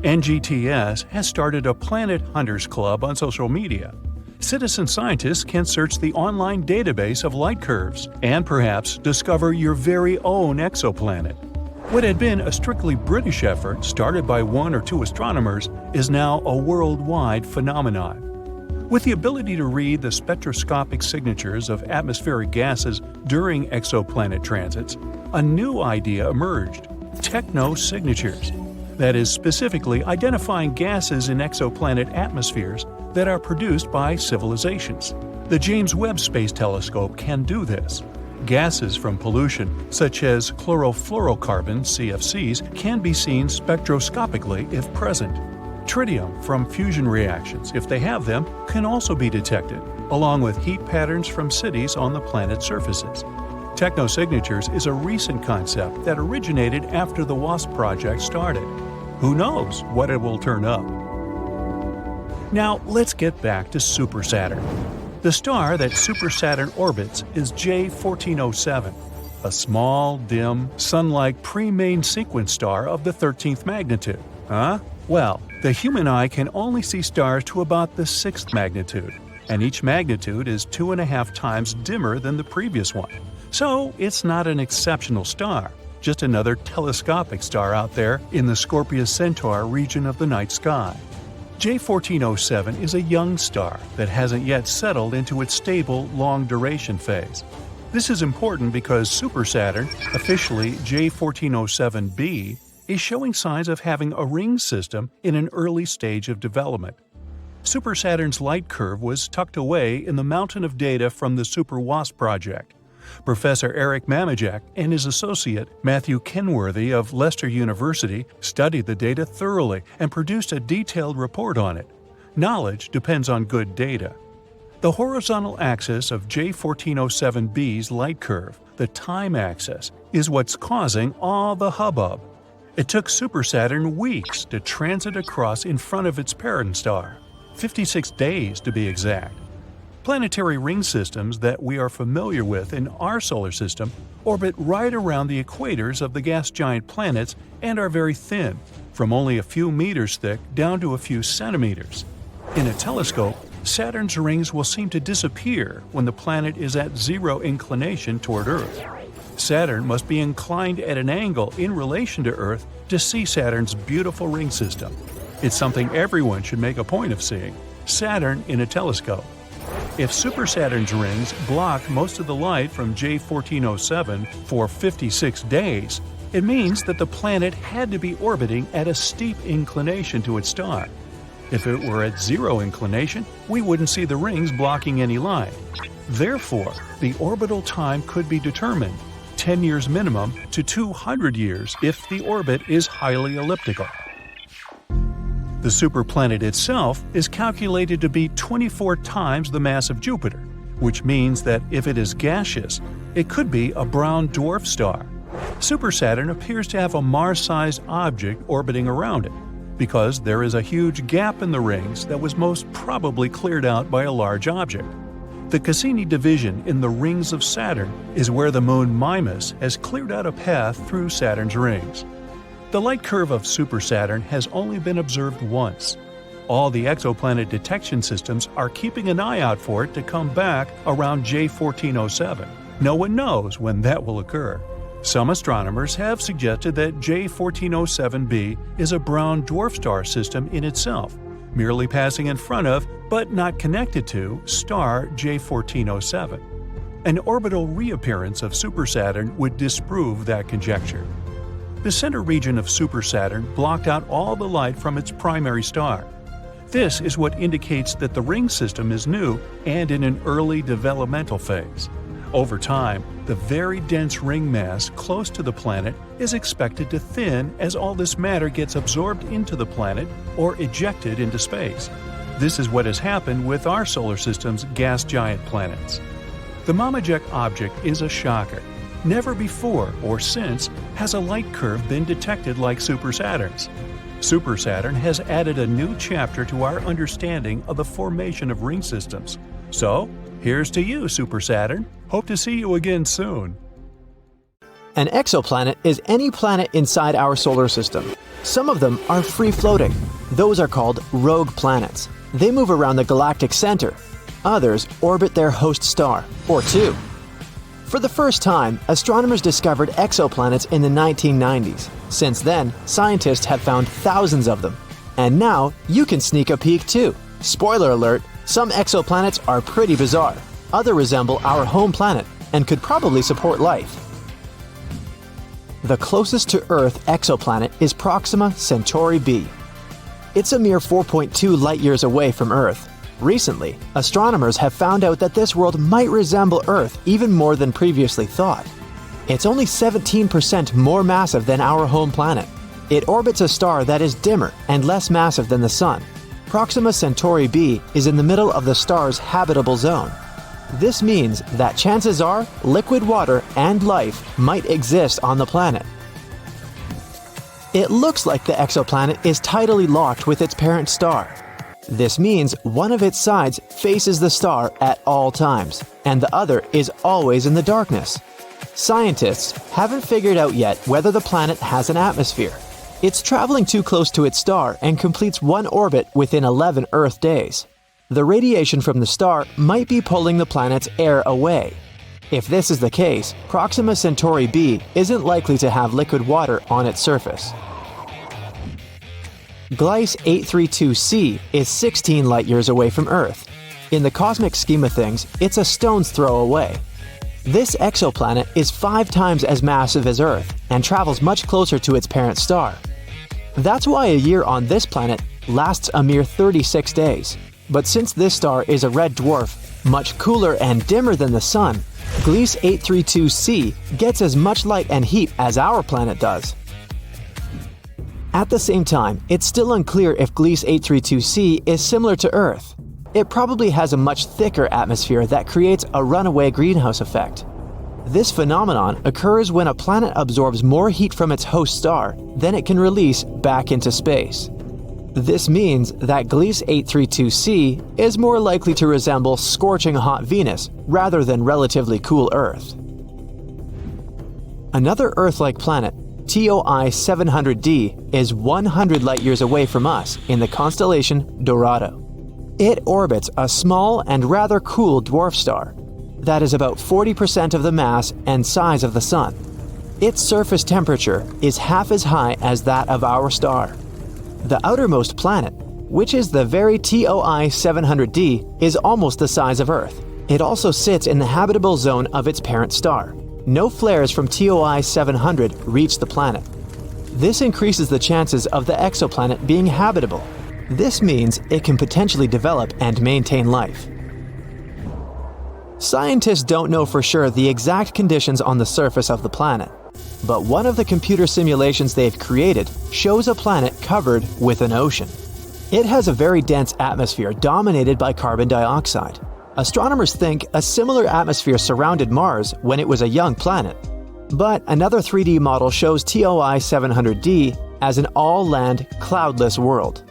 NGTS has started a Planet Hunters Club on social media. Citizen scientists can search the online database of light curves and perhaps discover your very own exoplanet. What had been a strictly British effort started by 1 or 2 astronomers is now a worldwide phenomenon. With the ability to read the spectroscopic signatures of atmospheric gases during exoplanet transits, a new idea emerged: technosignatures. That is, specifically identifying gases in exoplanet atmospheres that are produced by civilizations. The James Webb Space Telescope can do this. Gases from pollution, such as chlorofluorocarbons (CFCs), can be seen spectroscopically if present. Tritium from fusion reactions, if they have them, can also be detected, along with heat patterns from cities on the planet's surfaces. Technosignatures is a recent concept that originated after the WASP project started. Who knows what it will turn up? Now let's get back to Super Saturn. The star that Super Saturn orbits is J1407, a small, dim, sun-like pre-main sequence star of the 13th magnitude. Huh? Well, the human eye can only see stars to about the 6th magnitude, and each magnitude is 2.5 times dimmer than the previous one. So it's not an exceptional star, just another telescopic star out there in the Scorpius-Centaur region of the night sky. J1407 is a young star that hasn't yet settled into its stable, long-duration phase. This is important because Super Saturn, officially J1407b, is showing signs of having a ring system in an early stage of development. Super Saturn's light curve was tucked away in the mountain of data from the Super-WASP project. Professor Eric Mamajek and his associate Matthew Kenworthy of Leicester University studied the data thoroughly and produced a detailed report on it. Knowledge depends on good data. The horizontal axis of J1407b's light curve, the time axis, is what's causing all the hubbub. It took Super Saturn weeks to transit across in front of its parent star, 56 days to be exact. Planetary ring systems that we are familiar with in our solar system orbit right around the equators of the gas giant planets and are very thin, from only a few meters thick down to a few centimeters. In a telescope, Saturn's rings will seem to disappear when the planet is at zero inclination toward Earth. Saturn must be inclined at an angle in relation to Earth to see Saturn's beautiful ring system. It's something everyone should make a point of seeing: Saturn in a telescope. If Super Saturn's rings blocked most of the light from J1407 for 56 days, it means that the planet had to be orbiting at a steep inclination to its star. If it were at zero inclination, we wouldn't see the rings blocking any light. Therefore, the orbital time could be determined, 10 years minimum to 200 years if the orbit is highly elliptical. The superplanet itself is calculated to be 24 times the mass of Jupiter, which means that if it is gaseous, it could be a brown dwarf star. Super Saturn appears to have a Mars-sized object orbiting around it, because there is a huge gap in the rings that was most probably cleared out by a large object. The Cassini division in the rings of Saturn is where the moon Mimas has cleared out a path through Saturn's rings. The light curve of Super Saturn has only been observed once. All the exoplanet detection systems are keeping an eye out for it to come back around J1407. No one knows when that will occur. Some astronomers have suggested that J1407b is a brown dwarf star system in itself, merely passing in front of, but not connected to, star J1407. An orbital reappearance of Super Saturn would disprove that conjecture. The center region of Super Saturn blocked out all the light from its primary star. This is what indicates that the ring system is new and in an early developmental phase. Over time, the very dense ring mass close to the planet is expected to thin as all this matter gets absorbed into the planet or ejected into space. This is what has happened with our solar system's gas giant planets. The Mamajek object is a shocker. Never before or since has a light curve been detected like Super Saturn's. Super Saturn has added a new chapter to our understanding of the formation of ring systems. So, here's to you, Super Saturn. Hope to see you again soon. An exoplanet is any planet inside our solar system. Some of them are free-floating. Those are called rogue planets. They move around the galactic center. Others orbit their host star, or two. For the first time, astronomers discovered exoplanets in the 1990s. Since then, scientists have found thousands of them. And now, you can sneak a peek too. Spoiler alert, some exoplanets are pretty bizarre. Others resemble our home planet and could probably support life. The closest to Earth exoplanet is Proxima Centauri b. It's a mere 4.2 light-years away from Earth. Recently, astronomers have found out that this world might resemble Earth even more than previously thought. It's only 17% more massive than our home planet. It orbits a star that is dimmer and less massive than the Sun. Proxima Centauri b is in the middle of the star's habitable zone. This means that chances are liquid water and life might exist on the planet. It looks like the exoplanet is tidally locked with its parent star. This means one of its sides faces the star at all times, and the other is always in the darkness. Scientists haven't figured out yet whether the planet has an atmosphere. It's traveling too close to its star and completes one orbit within 11 Earth days. The radiation from the star might be pulling the planet's air away. If this is the case, Proxima Centauri b isn't likely to have liquid water on its surface. Gliese 832c is 16 light-years away from Earth. In the cosmic scheme of things, it's a stone's throw away. This exoplanet is 5 times as massive as Earth and travels much closer to its parent star. That's why a year on this planet lasts a mere 36 days. But since this star is a red dwarf, much cooler and dimmer than the Sun, Gliese 832c gets as much light and heat as our planet does. At the same time, it's still unclear if Gliese 832c is similar to Earth. It probably has a much thicker atmosphere that creates a runaway greenhouse effect. This phenomenon occurs when a planet absorbs more heat from its host star than it can release back into space. This means that Gliese 832c is more likely to resemble scorching hot Venus rather than relatively cool Earth. Another Earth-like planet, TOI 700d, is 100 light-years away from us in the constellation Dorado. It orbits a small and rather cool dwarf star that is about 40% of the mass and size of the Sun. Its surface temperature is half as high as that of our star. The outermost planet, which is the very TOI 700d, is almost the size of Earth. It also sits in the habitable zone of its parent star. No flares from TOI 700 reach the planet. This increases the chances of the exoplanet being habitable. This means it can potentially develop and maintain life. Scientists don't know for sure the exact conditions on the surface of the planet, but one of the computer simulations they've created shows a planet covered with an ocean. It has a very dense atmosphere dominated by carbon dioxide. Astronomers think a similar atmosphere surrounded Mars when it was a young planet. But another 3D model shows TOI 700d as an all-land, cloudless world.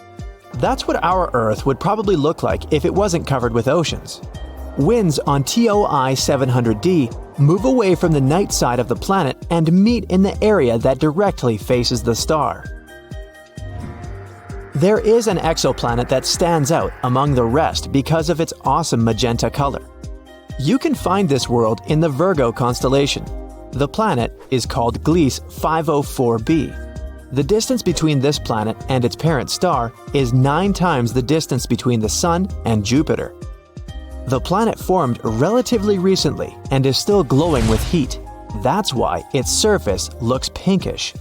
That's what our Earth would probably look like if it wasn't covered with oceans. Winds on TOI 700d move away from the night side of the planet and meet in the area that directly faces the star. There is an exoplanet that stands out among the rest because of its awesome magenta color. You can find this world in the Virgo constellation. The planet is called Gliese 504b. The distance between this planet and its parent star is 9 times the distance between the Sun and Jupiter. The planet formed relatively recently and is still glowing with heat. That's why its surface looks pinkish.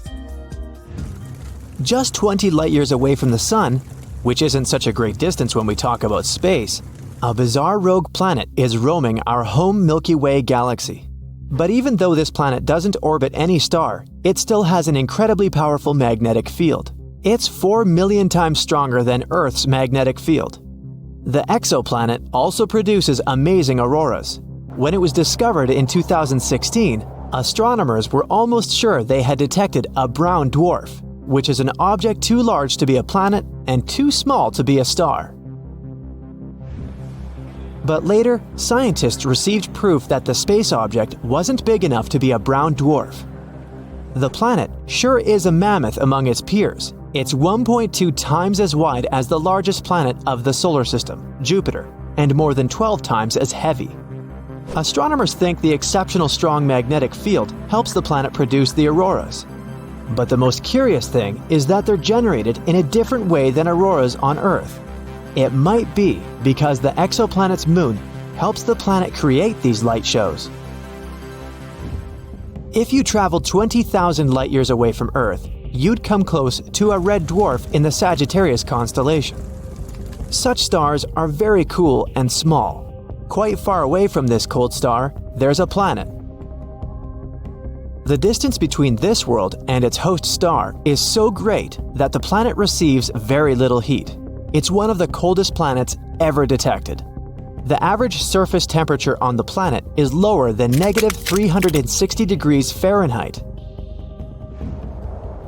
Just 20 light-years away from the Sun, which isn't such a great distance when we talk about space, a bizarre rogue planet is roaming our home Milky Way galaxy. But even though this planet doesn't orbit any star, it still has an incredibly powerful magnetic field. It's 4 million times stronger than Earth's magnetic field. The exoplanet also produces amazing auroras. When it was discovered in 2016, astronomers were almost sure they had detected a brown dwarf, which is an object too large to be a planet and too small to be a star. But later, scientists received proof that the space object wasn't big enough to be a brown dwarf. The planet sure is a mammoth among its peers. It's 1.2 times as wide as the largest planet of the solar system, Jupiter, and more than 12 times as heavy. Astronomers think the exceptional strong magnetic field helps the planet produce the auroras. But the most curious thing is that they're generated in a different way than auroras on Earth. It might be because the exoplanet's moon helps the planet create these light shows. If you traveled 20,000 light-years away from Earth, you'd come close to a red dwarf in the Sagittarius constellation. Such stars are very cool and small. Quite far away from this cold star, there's a planet. The distance between this world and its host star is so great that the planet receives very little heat. It's one of the coldest planets ever detected. The average surface temperature on the planet is lower than -360 degrees Fahrenheit.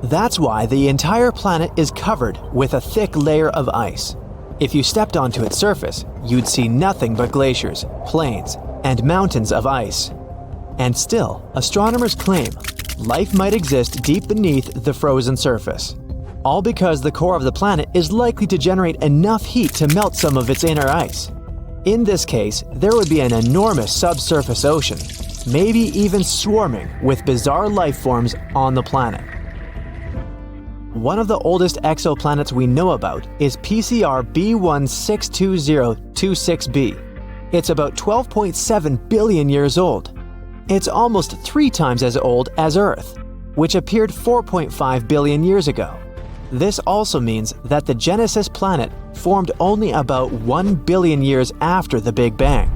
That's why the entire planet is covered with a thick layer of ice. If you stepped onto its surface, you'd see nothing but glaciers, plains, and mountains of ice. And still, astronomers claim life might exist deep beneath the frozen surface. All because the core of the planet is likely to generate enough heat to melt some of its inner ice. In this case, there would be an enormous subsurface ocean, maybe even swarming with bizarre life forms on the planet. One of the oldest exoplanets we know about is PCR B162026b. It's about 12.7 billion years old. It's almost 3 times as old as Earth, which appeared 4.5 billion years ago. This also means that the Genesis planet formed only about 1 billion years after the Big Bang.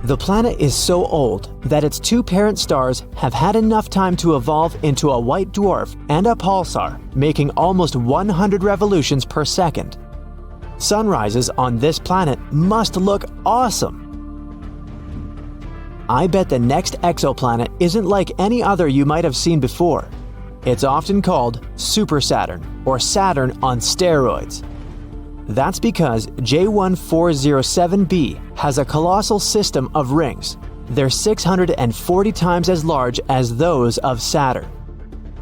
The planet is so old that its 2 parent stars have had enough time to evolve into a white dwarf and a pulsar, making almost 100 revolutions per second. Sunrises on this planet must look awesome. I bet the next exoplanet isn't like any other you might have seen before. It's often called Super Saturn or Saturn on steroids. That's because J1407b has a colossal system of rings. They're 640 times as large as those of Saturn.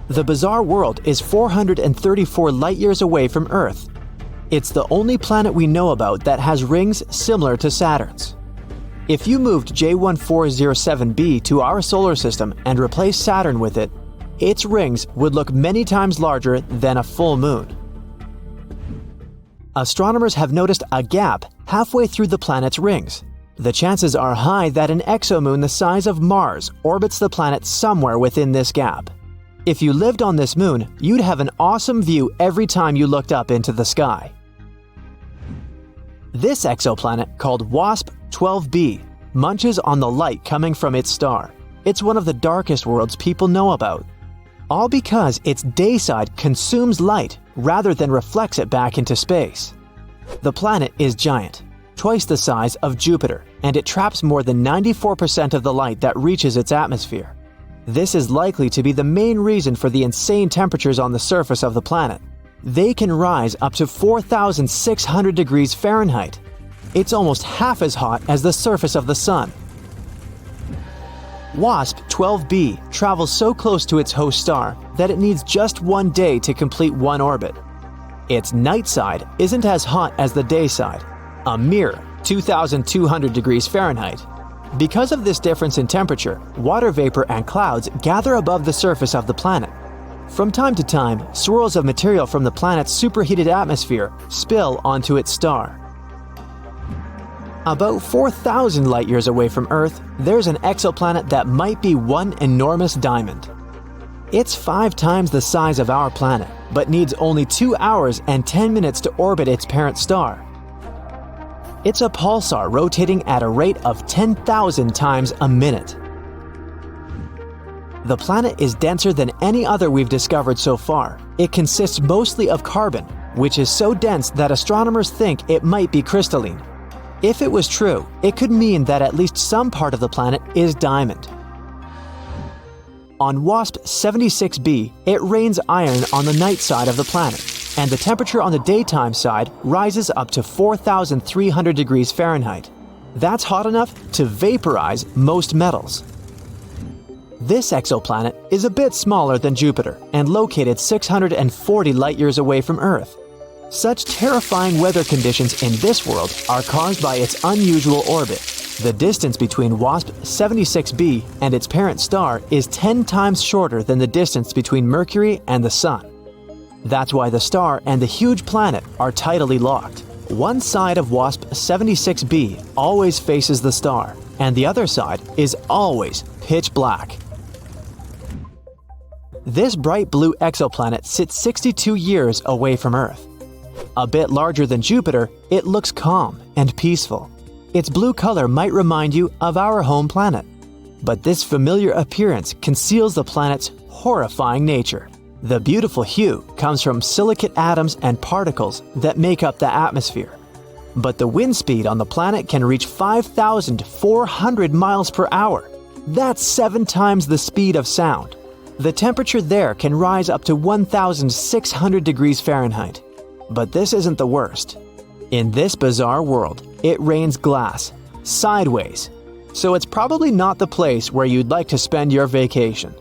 The bizarre world is 434 light-years away from Earth. It's the only planet we know about that has rings similar to Saturn's. If you moved J1407b to our solar system and replaced Saturn with it, its rings would look many times larger than a full moon. Astronomers have noticed a gap halfway through the planet's rings. The chances are high that an exomoon the size of Mars orbits the planet somewhere within this gap. If you lived on this moon, you'd have an awesome view every time you looked up into the sky. This exoplanet, called WASP-12b, munches on the light coming from its star. It's one of the darkest worlds people know about. All because its day side consumes light rather than reflects it back into space. The planet is giant, twice the size of Jupiter, and it traps more than 94% of the light that reaches its atmosphere. This is likely to be the main reason for the insane temperatures on the surface of the planet. They can rise up to 4,600 degrees Fahrenheit. It's almost half as hot as the surface of the Sun. WASP-12b travels so close to its host star that it needs just 1 day to complete one orbit. Its night side isn't as hot as the day side, a mere 2,200 degrees Fahrenheit. Because of this difference in temperature, water vapor and clouds gather above the surface of the planet. From time to time, swirls of material from the planet's superheated atmosphere spill onto its star. About 4,000 light-years away from Earth, there's an exoplanet that might be one enormous diamond. It's 5 times the size of our planet, but needs only 2 hours and 10 minutes to orbit its parent star. It's a pulsar rotating at a rate of 10,000 times a minute. The planet is denser than any other we've discovered so far. It consists mostly of carbon, which is so dense that astronomers think it might be crystalline. If it was true, it could mean that at least some part of the planet is diamond. On WASP-76b, it rains iron on the night side of the planet, and the temperature on the daytime side rises up to 4,300 degrees Fahrenheit. That's hot enough to vaporize most metals. This exoplanet is a bit smaller than Jupiter and located 640 light-years away from Earth. Such terrifying weather conditions in this world are caused by its unusual orbit. The distance between WASP-76b and its parent star is 10 times shorter than the distance between Mercury and the Sun. That's why the star and the huge planet are tidally locked. One side of WASP-76b always faces the star, and the other side is always pitch black. This bright blue exoplanet sits 62 years away from Earth. A bit larger than Jupiter, it looks calm and peaceful. Its blue color might remind you of our home planet. But this familiar appearance conceals the planet's horrifying nature. The beautiful hue comes from silicate atoms and particles that make up the atmosphere. But the wind speed on the planet can reach 5,400 miles per hour. That's 7 times the speed of sound. The temperature there can rise up to 1,600 degrees Fahrenheit. But this isn't the worst. In this bizarre world, it rains glass, sideways. So it's probably not the place where you'd like to spend your vacation.